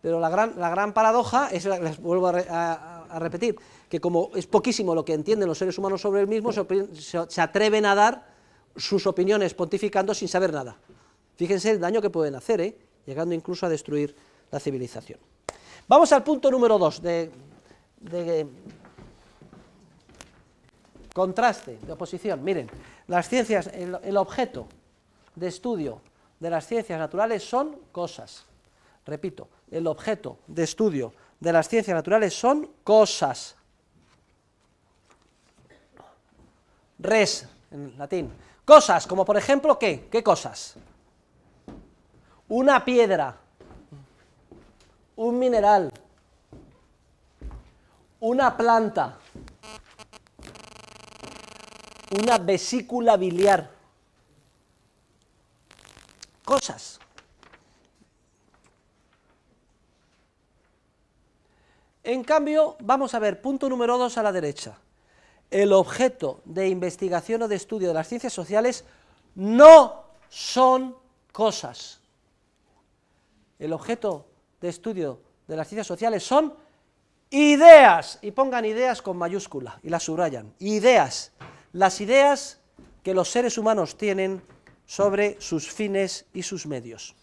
Pero la gran paradoja es, les vuelvo a repetir, que como es poquísimo lo que entienden los seres humanos sobre el mismo, se atreven a dar sus opiniones pontificando sin saber nada. Fíjense el daño que pueden hacer, llegando incluso a destruir la civilización. Vamos al punto número 2 de contraste, de oposición. Miren, las ciencias, el objeto de estudio de las ciencias naturales son cosas. Repito, el objeto de estudio de las ciencias naturales son cosas. Res, en latín. Cosas, como por ejemplo, ¿qué? ¿Qué cosas? Una piedra, un mineral, una planta, una vesícula biliar, cosas. En cambio, vamos a ver, punto número 2 a la derecha. El objeto de investigación o de estudio de las ciencias sociales no son cosas. El objeto de estudio de las ciencias sociales son ideas, y pongan ideas con mayúscula, y las subrayan, ideas, las ideas que los seres humanos tienen sobre sus fines y sus medios.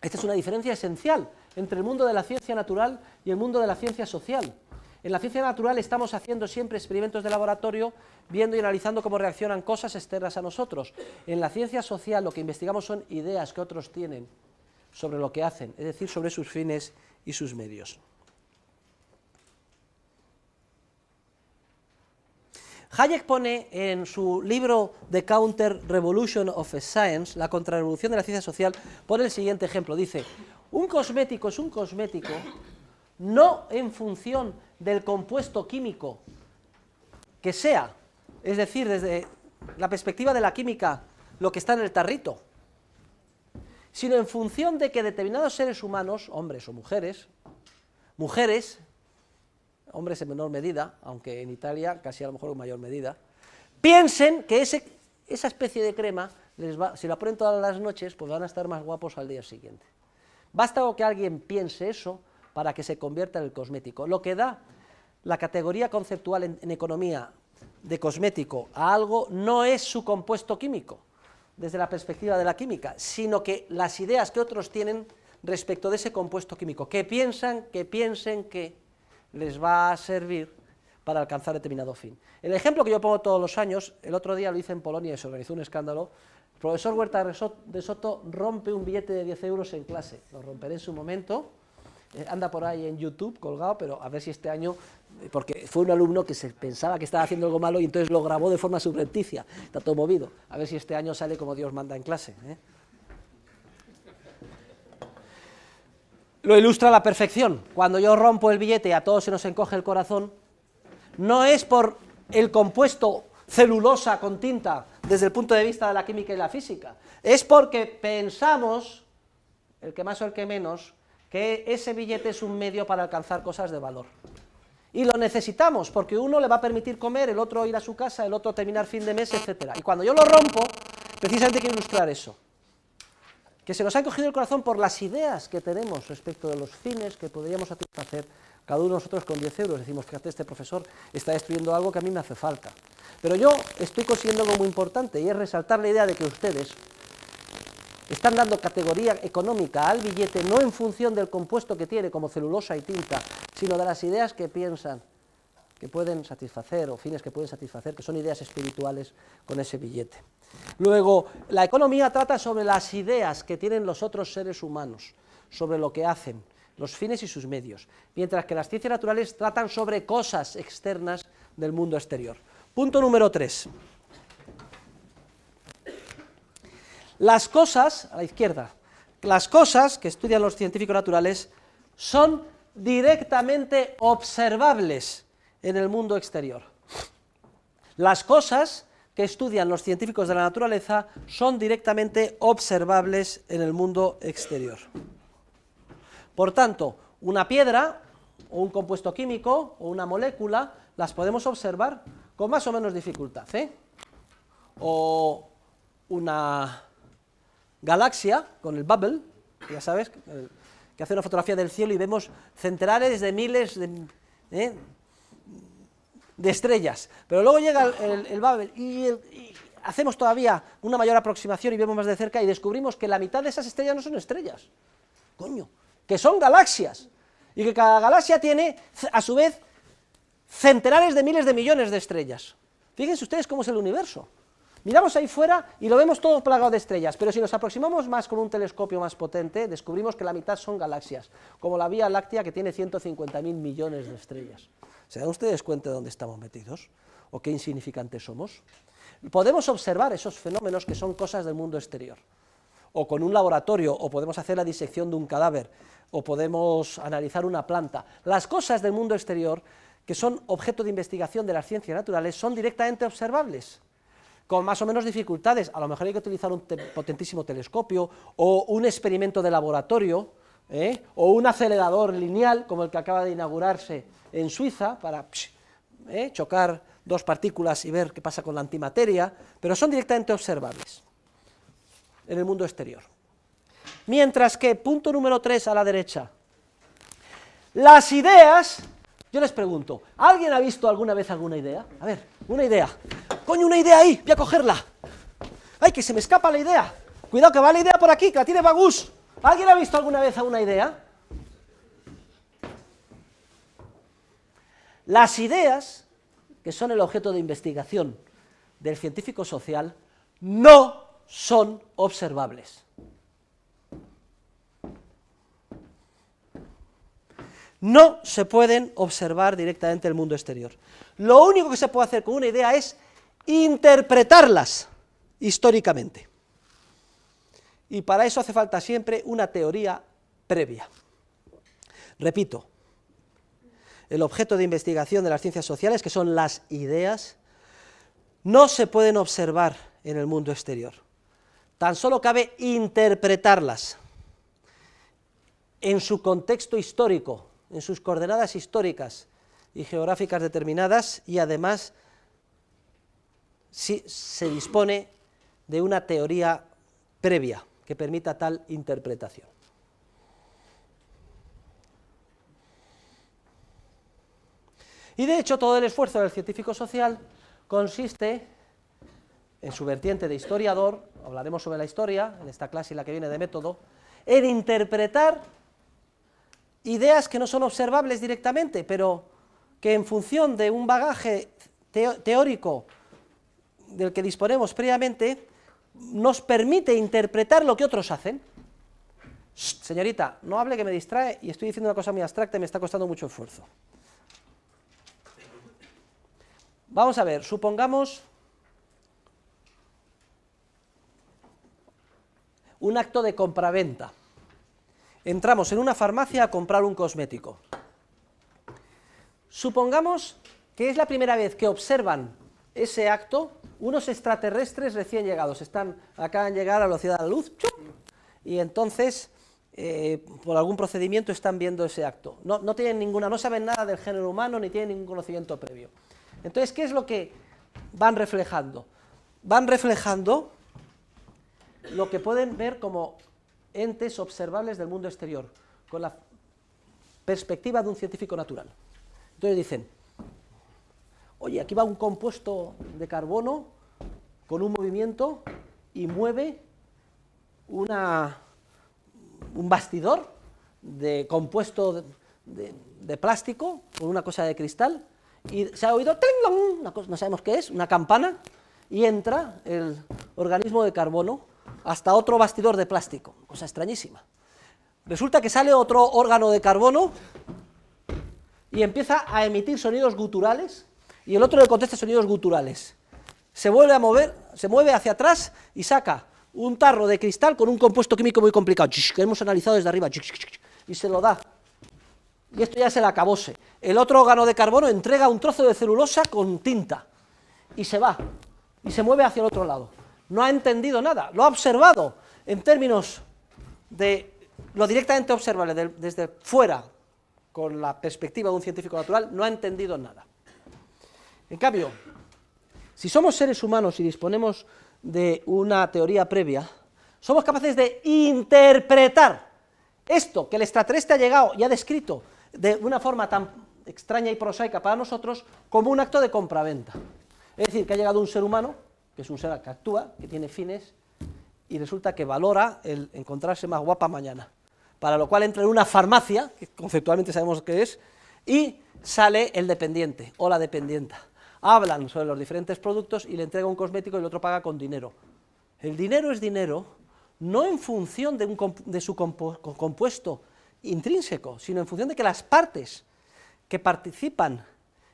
Esta es una diferencia esencial entre el mundo de la ciencia natural y el mundo de la ciencia social. En la ciencia natural estamos haciendo siempre experimentos de laboratorio, viendo y analizando cómo reaccionan cosas externas a nosotros. En la ciencia social lo que investigamos son ideas que otros tienen sobre lo que hacen, es decir, sobre sus fines y sus medios. Hayek pone en su libro The Counter-Revolution of Science, la contrarrevolución de la ciencia social, pone el siguiente ejemplo, dice, un cosmético es un cosmético no en función del compuesto químico que sea, es decir, desde la perspectiva de la química, lo que está en el tarrito, sino en función de que determinados seres humanos, hombres o mujeres, hombres en menor medida, aunque en Italia casi a lo mejor en mayor medida, piensen que esa especie de crema, si la ponen todas las noches, pues van a estar más guapos al día siguiente. Basta que alguien piense eso para que se convierta en el cosmético. Lo que da la categoría conceptual en economía de cosmético a algo no es su compuesto químico, desde la perspectiva de la química, sino que las ideas que otros tienen respecto de ese compuesto químico, que piensen que les va a servir para alcanzar determinado fin. El ejemplo que yo pongo todos los años, el otro día lo hice en Polonia y se organizó un escándalo, el profesor Huerta de Soto rompe un billete de 10 euros en clase, lo romperé en su momento, anda por ahí en YouTube colgado, pero a ver si este año, porque fue un alumno que se pensaba que estaba haciendo algo malo y entonces lo grabó de forma subrepticia, está todo movido, a ver si este año sale como Dios manda en clase. Lo ilustra a la perfección. Cuando yo rompo el billete y a todos se nos encoge el corazón, no es por el compuesto celulosa con tinta desde el punto de vista de la química y la física, es porque pensamos, el que más o el que menos, que ese billete es un medio para alcanzar cosas de valor. Y lo necesitamos, porque uno le va a permitir comer, el otro ir a su casa, el otro terminar fin de mes, etc. Y cuando yo lo rompo, precisamente quiero ilustrar eso. Que se nos ha encogido el corazón por las ideas que tenemos respecto de los fines que podríamos satisfacer cada uno de nosotros con 10 euros. Decimos, fíjate, este profesor está destruyendo algo que a mí me hace falta. Pero yo estoy consiguiendo algo muy importante, y es resaltar la idea de que ustedes están dando categoría económica al billete no en función del compuesto que tiene, como celulosa y tinta, sino de las ideas que piensan que pueden satisfacer, o fines que pueden satisfacer, que son ideas espirituales con ese billete. Luego, la economía trata sobre las ideas que tienen los otros seres humanos, sobre lo que hacen, los fines y sus medios, mientras que las ciencias naturales tratan sobre cosas externas del mundo exterior. Punto número 3. Las cosas, a la izquierda, las cosas que estudian los científicos naturales son directamente observables en el mundo exterior. Las cosas que estudian los científicos de la naturaleza son directamente observables en el mundo exterior. Por tanto, una piedra, o un compuesto químico, o una molécula, las podemos observar con más o menos dificultad, O una galaxia, con el Hubble, ya sabes, que hace una fotografía del cielo y vemos centenares de miles de estrellas, pero luego llega el Hubble y hacemos todavía una mayor aproximación y vemos más de cerca y descubrimos que la mitad de esas estrellas no son estrellas, coño, que son galaxias, y que cada galaxia tiene, a su vez, centenares de miles de millones de estrellas. Fíjense ustedes cómo es el universo. Miramos ahí fuera y lo vemos todo plagado de estrellas, pero si nos aproximamos más con un telescopio más potente, descubrimos que la mitad son galaxias, como la Vía Láctea, que tiene 150.000 millones de estrellas. ¿Se dan ustedes cuenta de dónde estamos metidos? ¿O qué insignificantes somos? Podemos observar esos fenómenos que son cosas del mundo exterior, o con un laboratorio, o podemos hacer la disección de un cadáver, o podemos analizar una planta. Las cosas del mundo exterior, que son objeto de investigación de las ciencias naturales, son directamente observables, con más o menos dificultades. A lo mejor hay que utilizar un potentísimo telescopio o un experimento de laboratorio o un acelerador lineal, como el que acaba de inaugurarse en Suiza, para chocar dos partículas y ver qué pasa con la antimateria, pero son directamente observables en el mundo exterior. Mientras que, punto número 3 a la derecha, las ideas, yo les pregunto, ¿alguien ha visto alguna vez alguna idea? A ver, una idea. Coño, una idea ahí, voy a cogerla. ¡Ay, que se me escapa la idea! Cuidado, que va la idea por aquí, que la tiene Bagus. ¿Alguien ha visto alguna vez alguna idea? Las ideas, que son el objeto de investigación del científico social, no son observables. No se pueden observar directamente el mundo exterior. Lo único que se puede hacer con una idea es interpretarlas históricamente. Y para eso hace falta siempre una teoría previa. Repito, el objeto de investigación de las ciencias sociales, que son las ideas, no se pueden observar en el mundo exterior. Tan solo cabe interpretarlas en su contexto histórico, en sus coordenadas históricas y geográficas determinadas, y además si se dispone de una teoría previa que permita tal interpretación. Y de hecho todo el esfuerzo del científico social consiste en su vertiente de historiador, hablaremos sobre la historia en esta clase y la que viene de método, en interpretar ideas que no son observables directamente, pero que en función de un bagaje teórico del que disponemos previamente, nos permite interpretar lo que otros hacen. Shh, señorita, no hable que me distrae y estoy diciendo una cosa muy abstracta y me está costando mucho esfuerzo. Vamos a ver, supongamos un acto de compraventa. Entramos en una farmacia a comprar un cosmético. Supongamos que es la primera vez que observan ese acto unos extraterrestres recién llegados. Acaban de llegar a la velocidad de la luz, ¡chup! Y entonces, por algún procedimiento, están viendo ese acto. No tienen ninguna, no saben nada del género humano, ni tienen ningún conocimiento previo. Entonces, ¿qué es lo que van reflejando? Van reflejando lo que pueden ver como entes observables del mundo exterior, con la perspectiva de un científico natural. Entonces dicen, oye, aquí va un compuesto de carbono con un movimiento y mueve un bastidor de compuesto de plástico con una cosa de cristal, y se ha oído ¡tling! Una cosa, no sabemos qué es, una campana, y entra el organismo de carbono hasta otro bastidor de plástico, cosa extrañísima. Resulta que sale otro órgano de carbono y empieza a emitir sonidos guturales, y el otro le contesta sonidos guturales. Se vuelve a mover, se mueve hacia atrás y saca un tarro de cristal con un compuesto químico muy complicado, que hemos analizado desde arriba, y se lo da. Y esto ya es el acabose. El otro órgano de carbono entrega un trozo de celulosa con tinta, y se va, y se mueve hacia el otro lado. No ha entendido nada, lo ha observado en términos de lo directamente observable desde fuera, con la perspectiva de un científico natural, no ha entendido nada. En cambio, si somos seres humanos y disponemos de una teoría previa, somos capaces de interpretar esto que el extraterrestre ha llegado y ha descrito de una forma tan extraña y prosaica para nosotros como un acto de compraventa. Es decir, que ha llegado un ser humano, que es un ser que actúa, que tiene fines, y resulta que valora el encontrarse más guapa mañana, para lo cual entra en una farmacia, que conceptualmente sabemos qué es, y sale el dependiente o la dependienta. Hablan sobre los diferentes productos y le entrega un cosmético y el otro paga con dinero. El dinero es dinero, no en función de su compuesto intrínseco, sino en función de que las partes que participan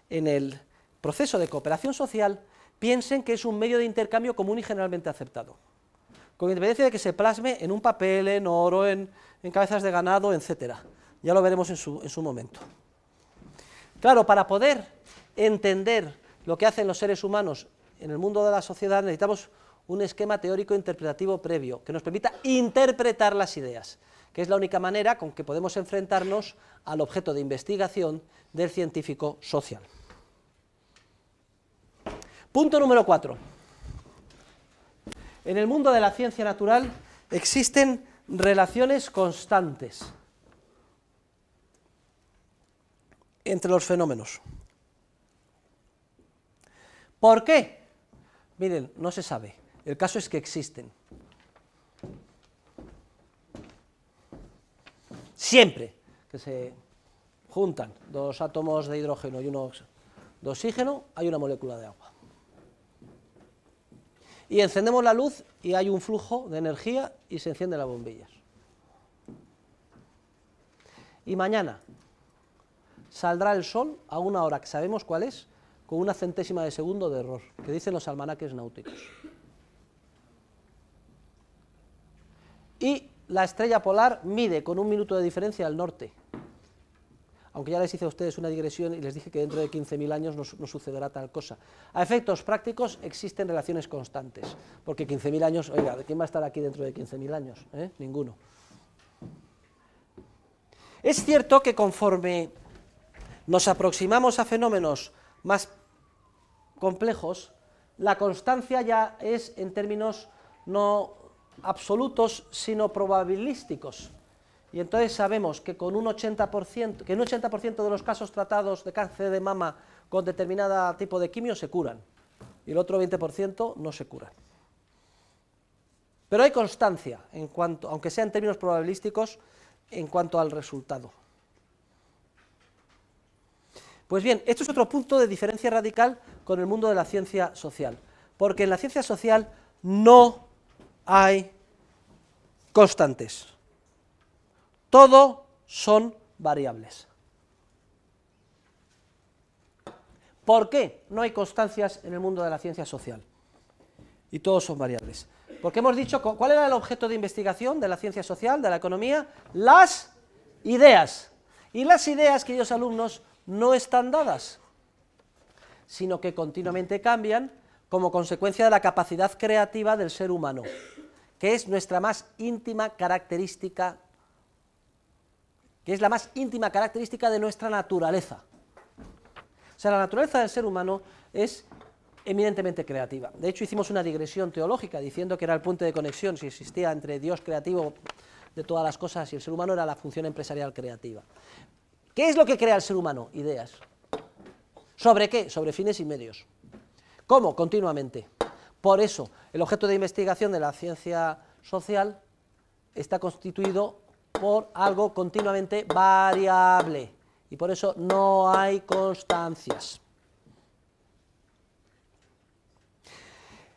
en el proceso de cooperación social piensen que es un medio de intercambio común y generalmente aceptado, con independencia de que se plasme en un papel, en oro, en cabezas de ganado, etc. Ya lo veremos en su momento. Claro, para poder entender lo que hacen los seres humanos en el mundo de la sociedad necesitamos un esquema teórico interpretativo previo que nos permita interpretar las ideas. que es la única manera con que podemos enfrentarnos al objeto de investigación del científico social. Punto número 4. En el mundo de la ciencia natural existen relaciones constantes entre los fenómenos. ¿Por qué? Miren, no se sabe. El caso es que existen. Siempre que se juntan dos átomos de hidrógeno y uno de oxígeno, hay una molécula de agua. Y encendemos la luz y hay un flujo de energía y se encienden las bombillas. Y mañana saldrá el sol a una hora que sabemos cuál es, con una centésima de segundo de error, que dicen los almanaques náuticos. Y la estrella polar mide con 1 minuto de diferencia al norte. Aunque ya les hice a ustedes una digresión y les dije que dentro de 15.000 años no sucederá tal cosa. A efectos prácticos existen relaciones constantes, porque 15.000 años, oiga, ¿quién va a estar aquí dentro de 15.000 años? Ninguno. Es cierto que conforme nos aproximamos a fenómenos más complejos, la constancia ya es en términos no absolutos, sino probabilísticos. Y entonces sabemos que con un 80%, que en un 80% de los casos tratados de cáncer de mama con determinado tipo de quimio se curan, y el otro 20% no se curan. Pero hay constancia, en cuanto, aunque sea en términos probabilísticos, en cuanto al resultado. Pues bien, esto es otro punto de diferencia radical con el mundo de la ciencia social, porque en la ciencia social no hay constantes. Todo son variables. ¿Por qué no hay constancias en el mundo de la ciencia social? Y todos son variables. Porque hemos dicho, ¿cuál era el objeto de investigación de la ciencia social, de la economía? Las ideas. Y las ideas, queridos alumnos, no están dadas, sino que continuamente cambian como consecuencia de la capacidad creativa del ser humano, que es nuestra más íntima característica, que es la más íntima característica de nuestra naturaleza. O sea, la naturaleza del ser humano es eminentemente creativa. De hecho, hicimos una digresión teológica diciendo que era el punto de conexión, si existía entre Dios creativo de todas las cosas y el ser humano, era la función empresarial creativa. ¿Qué es lo que crea el ser humano? Ideas. ¿Sobre qué? Sobre fines y medios. ¿Cómo? Continuamente. Por eso, el objeto de investigación de la ciencia social está constituido por algo continuamente variable, y por eso no hay constancias.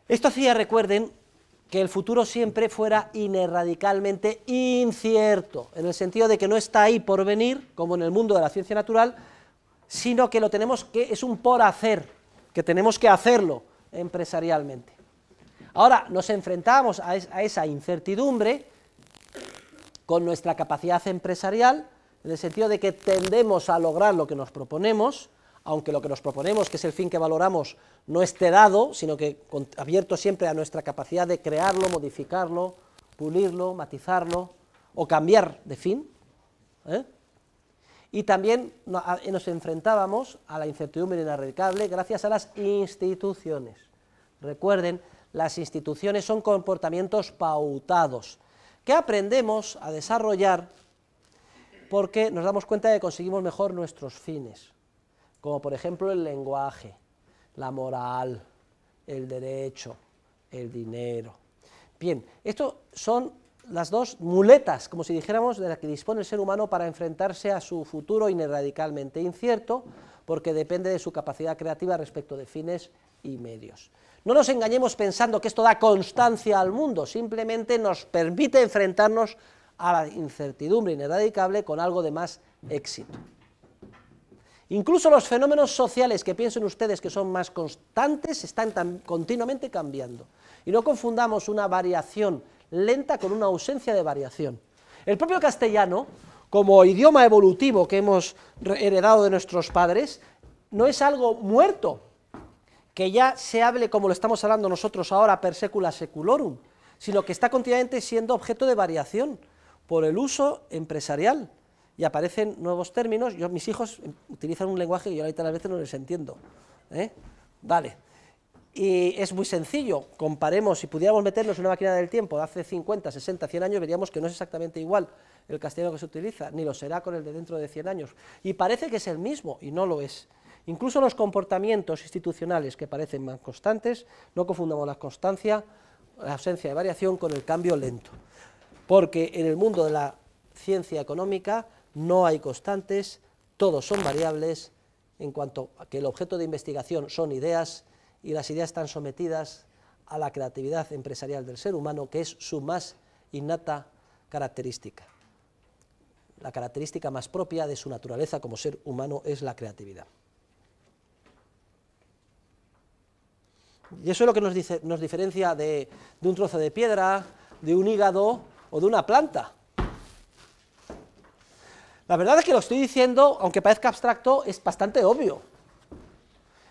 Esto hacía, recuerden, que el futuro siempre fuera inerradicalmente incierto, en el sentido de que no está ahí por venir, como en el mundo de la ciencia natural, sino que lo tenemos que, es un por hacer, que tenemos que hacerlo empresarialmente. Ahora nos enfrentamos a esa incertidumbre con nuestra capacidad empresarial, en el sentido de que tendemos a lograr lo que nos proponemos, aunque lo que nos proponemos, que es el fin que valoramos, no esté dado, sino que abierto siempre a nuestra capacidad de crearlo, modificarlo, pulirlo, matizarlo, o cambiar de fin. Y también nos enfrentábamos a la incertidumbre inerradicable gracias a las instituciones. Recuerden, las instituciones son comportamientos pautados, que aprendemos a desarrollar porque nos damos cuenta de que conseguimos mejor nuestros fines, como por ejemplo el lenguaje, la moral, el derecho, el dinero. Bien, estos son las dos muletas, como si dijéramos, de las que dispone el ser humano para enfrentarse a su futuro inerradicalmente incierto, porque depende de su capacidad creativa respecto de fines y medios. No nos engañemos pensando que esto da constancia al mundo, simplemente nos permite enfrentarnos a la incertidumbre ineradicable con algo de más éxito. Incluso los fenómenos sociales que piensen ustedes que son más constantes están continuamente cambiando. Y no confundamos una variación lenta con una ausencia de variación. El propio castellano, como idioma evolutivo que hemos heredado de nuestros padres, no es algo muerto, que ya se hable como lo estamos hablando nosotros ahora per secula seculorum, sino que está continuamente siendo objeto de variación, por el uso empresarial, y aparecen nuevos términos. Mis hijos utilizan un lenguaje que yo ahorita a veces no les entiendo, Vale, y es muy sencillo. Comparemos, si pudiéramos meternos en una máquina del tiempo de hace 50, 60, 100 años, veríamos que no es exactamente igual el castellano que se utiliza, ni lo será con el de dentro de 100 años, y parece que es el mismo, y no lo es. Incluso los comportamientos institucionales que parecen más constantes, no confundamos la constancia, la ausencia de variación, con el cambio lento, porque en el mundo de la ciencia económica no hay constantes, todos son variables, en cuanto a que el objeto de investigación son ideas, y las ideas están sometidas a la creatividad empresarial del ser humano, que es su más innata característica. La característica más propia de su naturaleza como ser humano es la creatividad. Y eso es lo que nos diferencia de un trozo de piedra, de un hígado o de una planta. La verdad es que lo estoy diciendo, aunque parezca abstracto, es bastante obvio.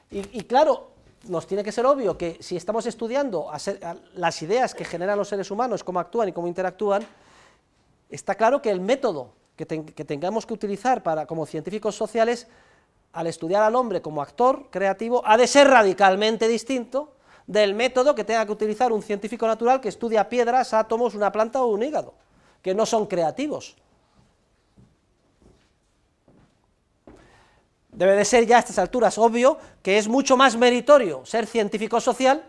Y claro, nos tiene que ser obvio que si estamos estudiando las ideas que generan los seres humanos, cómo actúan y cómo interactúan, está claro que el método que tengamos que utilizar como científicos sociales, al estudiar al hombre como actor creativo, ha de ser radicalmente distinto del método que tenga que utilizar un científico natural que estudia piedras, átomos, una planta o un hígado, que no son creativos. Debe de ser ya a estas alturas obvio que es mucho más meritorio ser científico social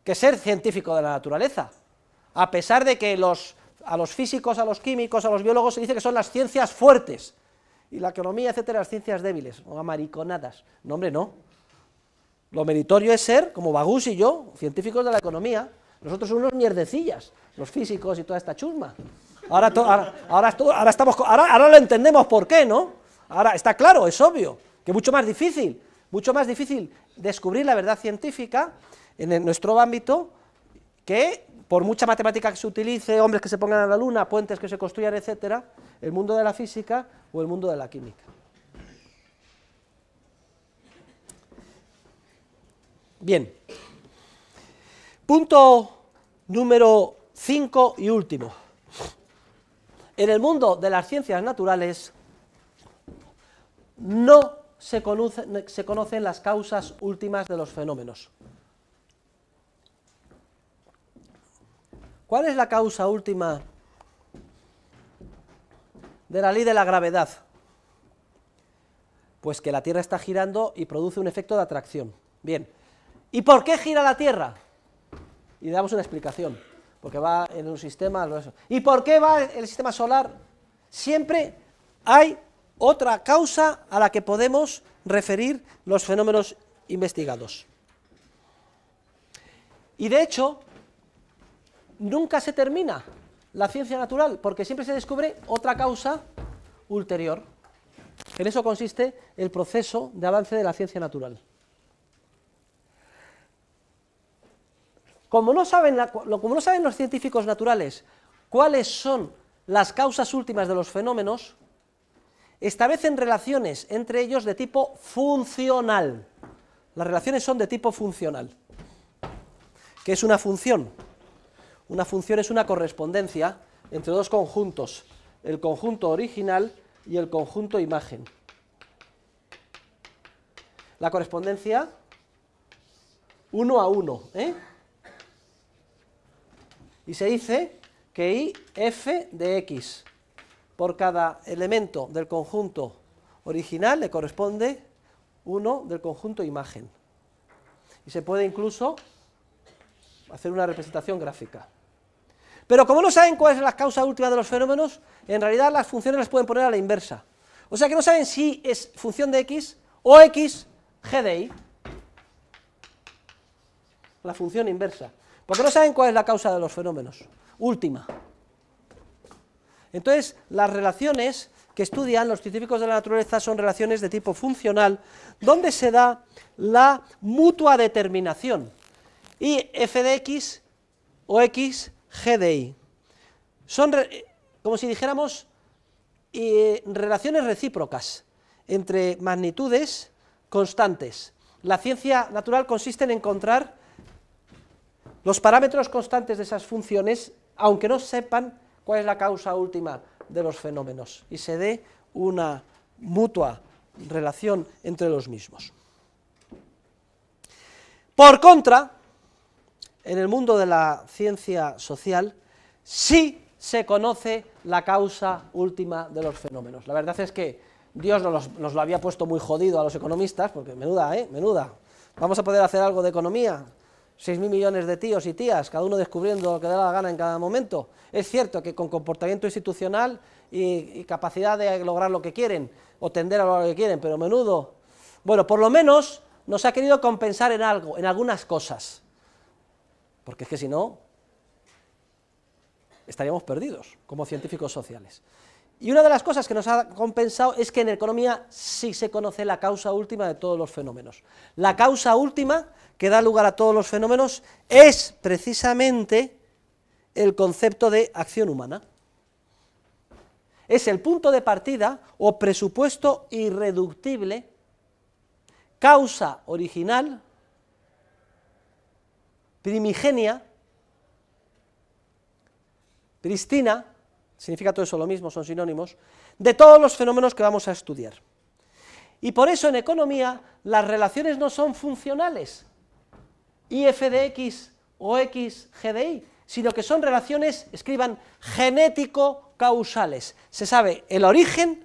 que ser científico de la naturaleza, a pesar de que a los físicos, a los químicos, a los biólogos se dice que son las ciencias fuertes, y la economía, etcétera, las ciencias débiles, o amariconadas. No, hombre, no. Lo meritorio es ser, como Bagus y yo, científicos de la economía. Nosotros somos unos mierdecillas, los físicos y toda esta chusma. Ahora lo entendemos por qué, ¿no? Ahora está claro, es obvio, que es mucho más difícil descubrir la verdad científica en nuestro ámbito, que por mucha matemática que se utilice, hombres que se pongan a la luna, puentes que se construyan, etcétera, el mundo de la física o el mundo de la química. Bien, punto número 5 y último. En el mundo de las ciencias naturales no se conocen las causas últimas de los fenómenos. ¿Cuál es la causa última de la ley de la gravedad? Pues que la Tierra está girando y produce un efecto de atracción. Bien, ¿y por qué gira la Tierra? Y le damos una explicación, porque va en un sistema... ¿Y por qué va el sistema solar? Siempre hay otra causa a la que podemos referir los fenómenos investigados. Y de hecho, nunca se termina la ciencia natural, porque siempre se descubre otra causa ulterior. En eso consiste el proceso de avance de la ciencia natural. Como no saben los científicos naturales cuáles son las causas últimas de los fenómenos, establecen relaciones entre ellos de tipo funcional. Las relaciones son de tipo funcional. ¿Qué es una función? Una función es una correspondencia entre dos conjuntos, el conjunto original y el conjunto imagen. La correspondencia 1 a 1, Y se dice que I, f de x por cada elemento del conjunto original le corresponde 1 del conjunto imagen. Y se puede incluso hacer una representación gráfica. Pero como no saben cuál es la causa última de los fenómenos, en realidad las funciones las pueden poner a la inversa. O sea que no saben si es función de x o x g de y. La función inversa. Porque no saben cuál es la causa de los fenómenos última. Entonces, las relaciones que estudian los científicos de la naturaleza son relaciones de tipo funcional, donde se da la mutua determinación, y f de x o x g de y. Son como si dijéramos relaciones recíprocas entre magnitudes constantes. La ciencia natural consiste en encontrar los parámetros constantes de esas funciones, aunque no sepan cuál es la causa última de los fenómenos y se dé una mutua relación entre los mismos. Por contra, en el mundo de la ciencia social sí se conoce la causa última de los fenómenos. La verdad es que Dios nos lo había puesto muy jodido a los economistas, porque menuda, vamos a poder hacer algo de economía, 6.000 millones de tíos y tías, cada uno descubriendo lo que le da la gana en cada momento. Es cierto que con comportamiento institucional y capacidad de lograr lo que quieren, o tender a lo que quieren, pero menudo. Bueno, por lo menos nos ha querido compensar en algo, en algunas cosas, porque es que si no, estaríamos perdidos como científicos sociales. Y una de las cosas que nos ha compensado es que en economía sí se conoce la causa última de todos los fenómenos. La causa última que da lugar a todos los fenómenos es precisamente el concepto de acción humana. Es el punto de partida o presupuesto irreductible, causa original, primigenia, pristina, significa todo eso lo mismo, son sinónimos, de todos los fenómenos que vamos a estudiar. Y por eso en economía las relaciones no son funcionales, y f de x o x g de y, sino que son relaciones, escriban, genético-causales. Se sabe el origen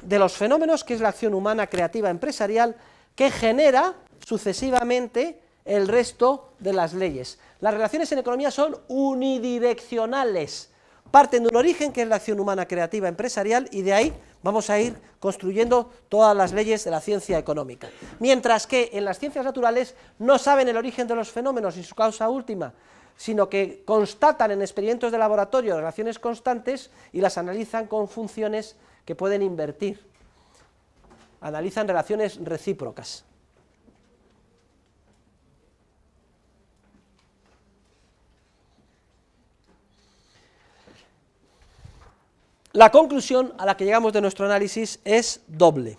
de los fenómenos, que es la acción humana creativa empresarial, que genera sucesivamente el resto de las leyes. Las relaciones en economía son unidireccionales, parten de un origen que es la acción humana creativa empresarial y de ahí vamos a ir construyendo todas las leyes de la ciencia económica. Mientras que en las ciencias naturales no saben el origen de los fenómenos y su causa última, sino que constatan en experimentos de laboratorio relaciones constantes y las analizan con funciones que pueden invertir. Analizan relaciones recíprocas. La conclusión a la que llegamos de nuestro análisis es doble.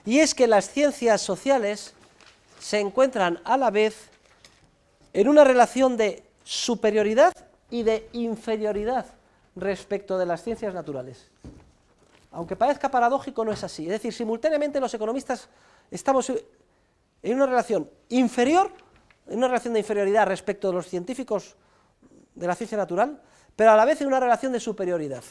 Y es que las ciencias sociales se encuentran a la vez en una relación de superioridad y de inferioridad respecto de las ciencias naturales. Aunque parezca paradójico, no es así. Es decir, simultáneamente los economistas estamos en una relación inferior, en una relación de inferioridad respecto de los científicos de la ciencia natural, pero a la vez en una relación de superioridad.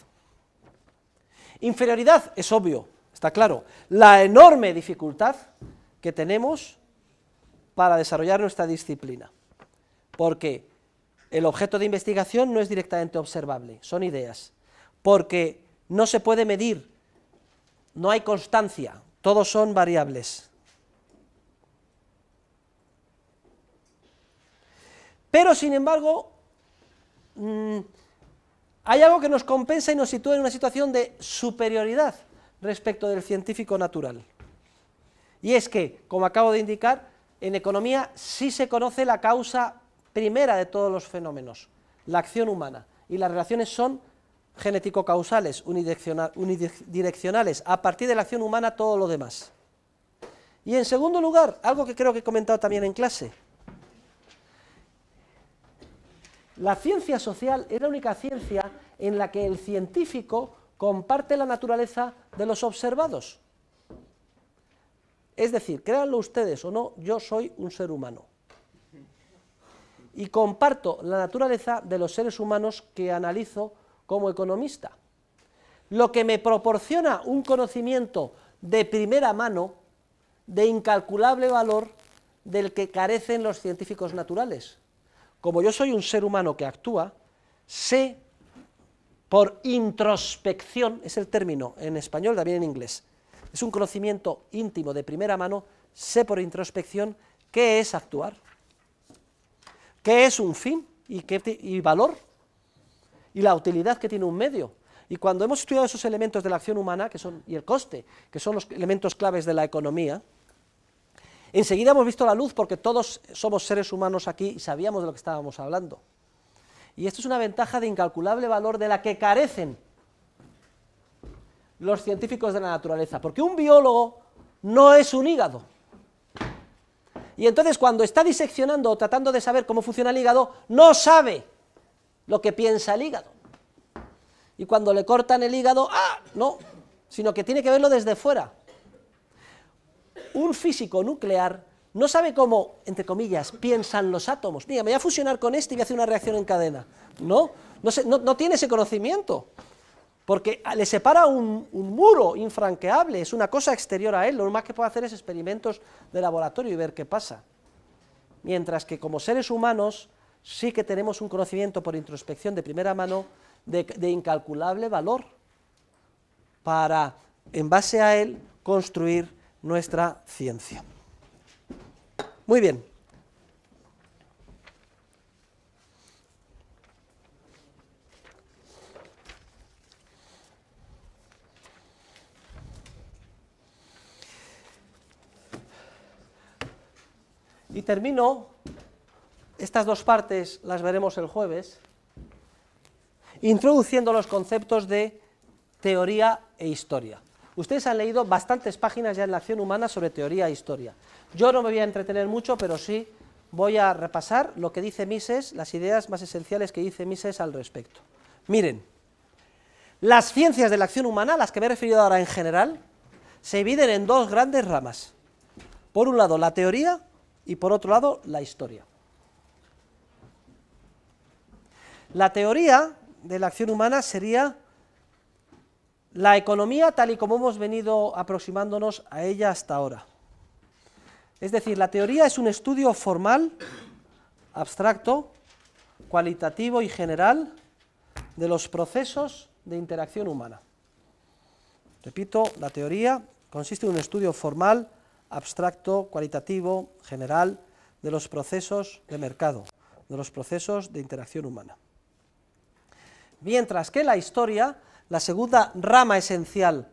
Inferioridad es obvio, está claro, la enorme dificultad que tenemos para desarrollar nuestra disciplina, porque el objeto de investigación no es directamente observable, son ideas, porque no se puede medir, no hay constancia, todos son variables. Pero, sin embargo, hay algo que nos compensa y nos sitúa en una situación de superioridad respecto del científico natural. Y es que, como acabo de indicar, en economía sí se conoce la causa primera de todos los fenómenos, la acción humana, y las relaciones son genético-causales, unidireccionales, a partir de la acción humana todo lo demás. Y en segundo lugar, algo que creo que he comentado también en clase, la ciencia social es la única ciencia en la que el científico comparte la naturaleza de los observados. Es decir, créanlo ustedes o no, yo soy un ser humano. Y comparto la naturaleza de los seres humanos que analizo como economista. Lo que me proporciona un conocimiento de primera mano, de incalculable valor, del que carecen los científicos naturales. Como yo soy un ser humano que actúa, sé por introspección, es el término en español, también en inglés, es un conocimiento íntimo de primera mano, sé por introspección qué es actuar, qué es un fin y valor, y la utilidad que tiene un medio. Y cuando hemos estudiado esos elementos de la acción humana y el coste, que son los elementos claves de la economía, enseguida hemos visto la luz porque todos somos seres humanos aquí y sabíamos de lo que estábamos hablando. Y esto es una ventaja de incalculable valor de la que carecen los científicos de la naturaleza, porque un biólogo no es un hígado. Y entonces cuando está diseccionando o tratando de saber cómo funciona el hígado, no sabe lo que piensa el hígado. y cuando le cortan el hígado, ¡ah! No, sino que tiene que verlo desde fuera. Un físico nuclear no sabe cómo, entre comillas, piensan los átomos. Mira, me voy a fusionar con este y voy a hacer una reacción en cadena. No tiene ese conocimiento, porque le separa un muro infranqueable, es una cosa exterior a él, lo más que puede hacer es experimentos de laboratorio y ver qué pasa. Mientras que como seres humanos sí que tenemos un conocimiento por introspección de primera mano de incalculable valor para, en base a él, construir nuestra ciencia. Muy bien. Y termino, estas dos partes las veremos el jueves, introduciendo los conceptos de teoría e historia. Ustedes han leído bastantes páginas ya en la acción humana sobre teoría e historia. Yo no me voy a entretener mucho, pero sí voy a repasar lo que dice Mises, las ideas más esenciales que dice Mises al respecto. Miren, las ciencias de la acción humana, a las que me he referido ahora en general, se dividen en dos grandes ramas. Por un lado la teoría y por otro lado la historia. La teoría de la acción humana sería la economía tal y como hemos venido aproximándonos a ella hasta ahora. Es decir, la teoría es un estudio formal, abstracto, cualitativo y general de los procesos de interacción humana. Repito, la teoría consiste en un estudio formal, abstracto, cualitativo, general de los procesos de mercado, de los procesos de interacción humana. Mientras que la historia, la segunda rama esencial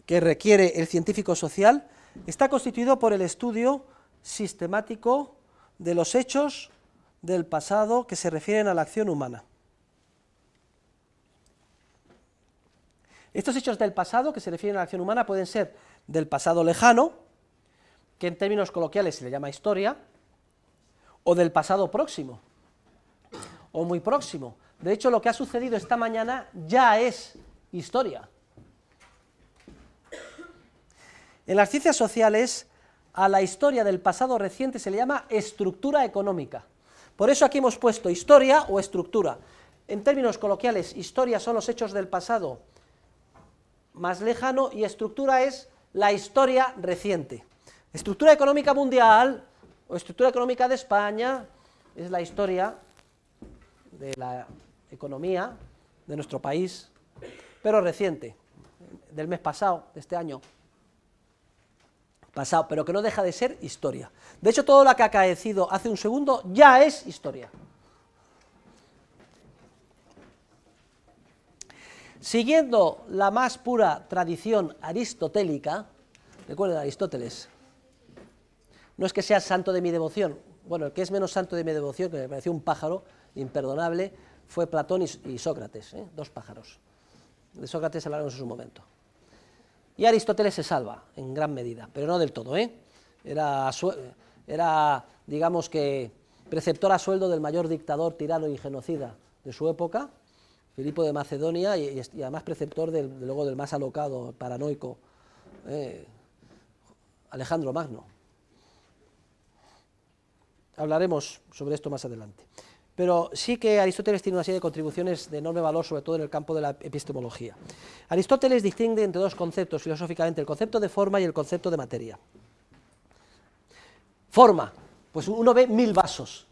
que requiere el científico social, está constituido por el estudio sistemático de los hechos del pasado que se refieren a la acción humana. Estos hechos del pasado que se refieren a la acción humana pueden ser del pasado lejano, que en términos coloquiales se le llama historia, o del pasado próximo, o muy próximo. De hecho, lo que ha sucedido esta mañana ya es historia. En las ciencias sociales, a la historia del pasado reciente se le llama estructura económica. Por eso aquí hemos puesto historia o estructura. En términos coloquiales, historia son los hechos del pasado más lejano y estructura es la historia reciente. Estructura económica mundial o estructura económica de España es la historia de la economía de nuestro país, pero reciente, del mes pasado, de este año pasado, pero que no deja de ser historia. De hecho, todo lo que ha acaecido hace un segundo ya es historia. Siguiendo la más pura tradición aristotélica, recuerden a Aristóteles, no es que sea santo de mi devoción, bueno, el que es menos santo de mi devoción, que me pareció un pájaro imperdonable, fue Platón y Sócrates, dos pájaros. De Sócrates hablaremos en su momento. Y Aristóteles se salva, en gran medida, pero no del todo, Era, digamos que, preceptor a sueldo del mayor dictador, tirano y genocida de su época, Filipo de Macedonia, y además preceptor luego del más alocado, paranoico, Alejandro Magno. Hablaremos sobre esto más adelante. Pero sí que Aristóteles tiene una serie de contribuciones de enorme valor, sobre todo en el campo de la epistemología. Aristóteles distingue entre dos conceptos filosóficamente, el concepto de forma y el concepto de materia. Forma, pues uno ve 1000 vasos.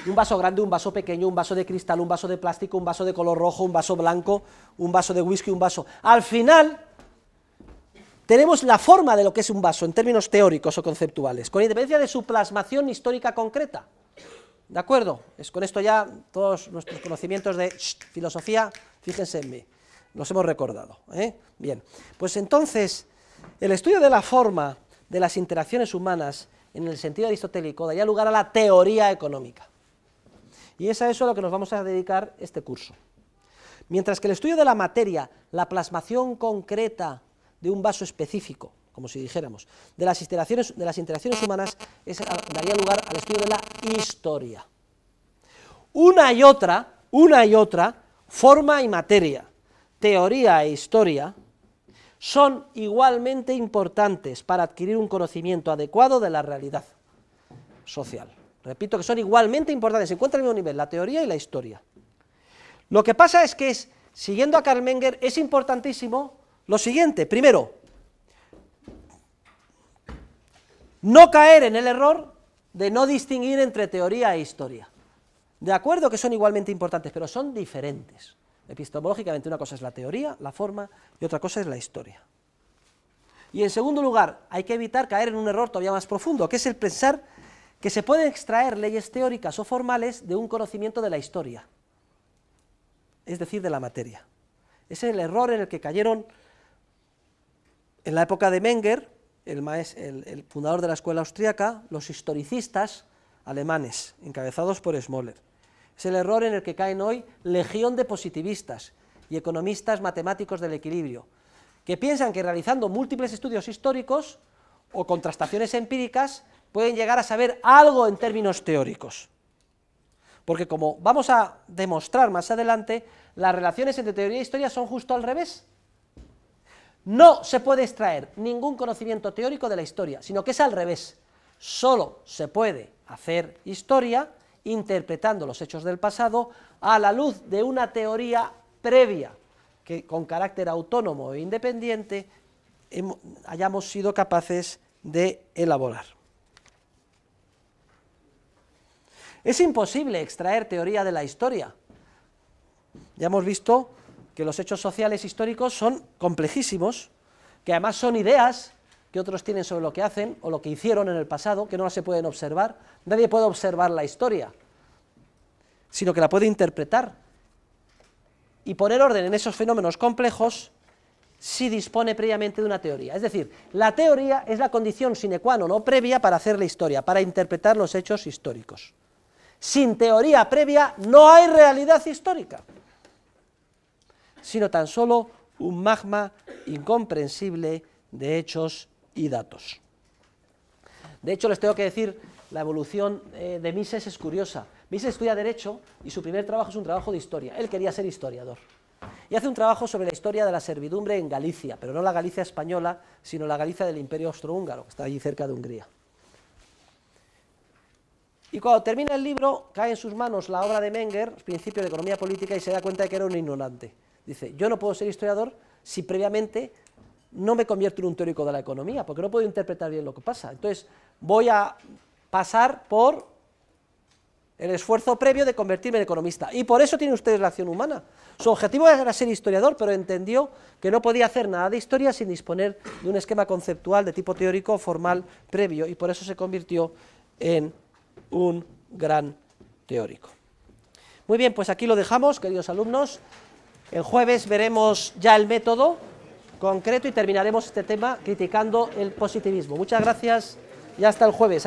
Un vaso grande, un vaso pequeño, un vaso de cristal, un vaso de plástico, un vaso de color rojo, un vaso blanco, un vaso de whisky, un vaso. Al final, tenemos la forma de lo que es un vaso en términos teóricos o conceptuales, con independencia de su plasmación histórica concreta. ¿De acuerdo? Con esto ya todos nuestros conocimientos de filosofía, fíjense en mí, los hemos recordado. Bien, pues entonces, el estudio de la forma de las interacciones humanas en el sentido aristotélico daría lugar a la teoría económica. Y es a eso a lo que nos vamos a dedicar este curso. Mientras que el estudio de la materia, la plasmación concreta de un vaso específico, como si dijéramos, de las interacciones humanas, daría lugar al estudio de la historia. Una y otra forma y materia, teoría e historia, son igualmente importantes para adquirir un conocimiento adecuado de la realidad social. Repito que son igualmente importantes, se encuentran al mismo nivel, la teoría y la historia. Lo que pasa es que, siguiendo a Karl Menger, es importantísimo lo siguiente: primero, no caer en el error de no distinguir entre teoría e historia. De acuerdo que son igualmente importantes, pero son diferentes. Epistemológicamente, una cosa es la teoría, la forma, y otra cosa es la historia. Y en segundo lugar, hay que evitar caer en un error todavía más profundo, que es el pensar que se pueden extraer leyes teóricas o formales de un conocimiento de la historia, es decir, de la materia. Ese es el error en el que cayeron en la época de Menger, el fundador de la escuela austríaca, los historicistas alemanes, encabezados por Schmoller. Es el error en el que caen hoy legión de positivistas y economistas matemáticos del equilibrio, que piensan que realizando múltiples estudios históricos o contrastaciones empíricas pueden llegar a saber algo en términos teóricos. Porque, como vamos a demostrar más adelante, las relaciones entre teoría e historia son justo al revés. No se puede extraer ningún conocimiento teórico de la historia, sino que es al revés. Solo se puede hacer historia interpretando los hechos del pasado a la luz de una teoría previa que, con carácter autónomo e independiente, hayamos sido capaces de elaborar. Es imposible extraer teoría de la historia. Ya hemos visto que los hechos sociales históricos son complejísimos, que además son ideas que otros tienen sobre lo que hacen o lo que hicieron en el pasado, que no se pueden observar. Nadie puede observar la historia, sino que la puede interpretar y poner orden en esos fenómenos complejos si dispone previamente de una teoría. Es decir, la teoría es la condición sine qua non o previa para hacer la historia, para interpretar los hechos históricos. Sin teoría previa no hay realidad histórica, sino tan solo un magma incomprensible de hechos y datos. De hecho, les tengo que decir, la evolución de Mises es curiosa. Mises estudia Derecho y su primer trabajo es un trabajo de historia. Él quería ser historiador. Y hace un trabajo sobre la historia de la servidumbre en Galicia, pero no la Galicia española, sino la Galicia del Imperio Austrohúngaro, que está allí cerca de Hungría. Y cuando termina el libro, cae en sus manos la obra de Menger, Principio de Economía Política, y se da cuenta de que era un ignorante. Dice, yo no puedo ser historiador si previamente no me convierto en un teórico de la economía, porque no puedo interpretar bien lo que pasa. Entonces, voy a pasar por el esfuerzo previo de convertirme en economista. Y por eso tienen ustedes la acción humana. Su objetivo era ser historiador, pero entendió que no podía hacer nada de historia sin disponer de un esquema conceptual de tipo teórico formal previo, y por eso se convirtió en un gran teórico. Muy bien, pues aquí lo dejamos, queridos alumnos. El jueves veremos ya el método concreto y terminaremos este tema criticando el positivismo. Muchas gracias y hasta el jueves.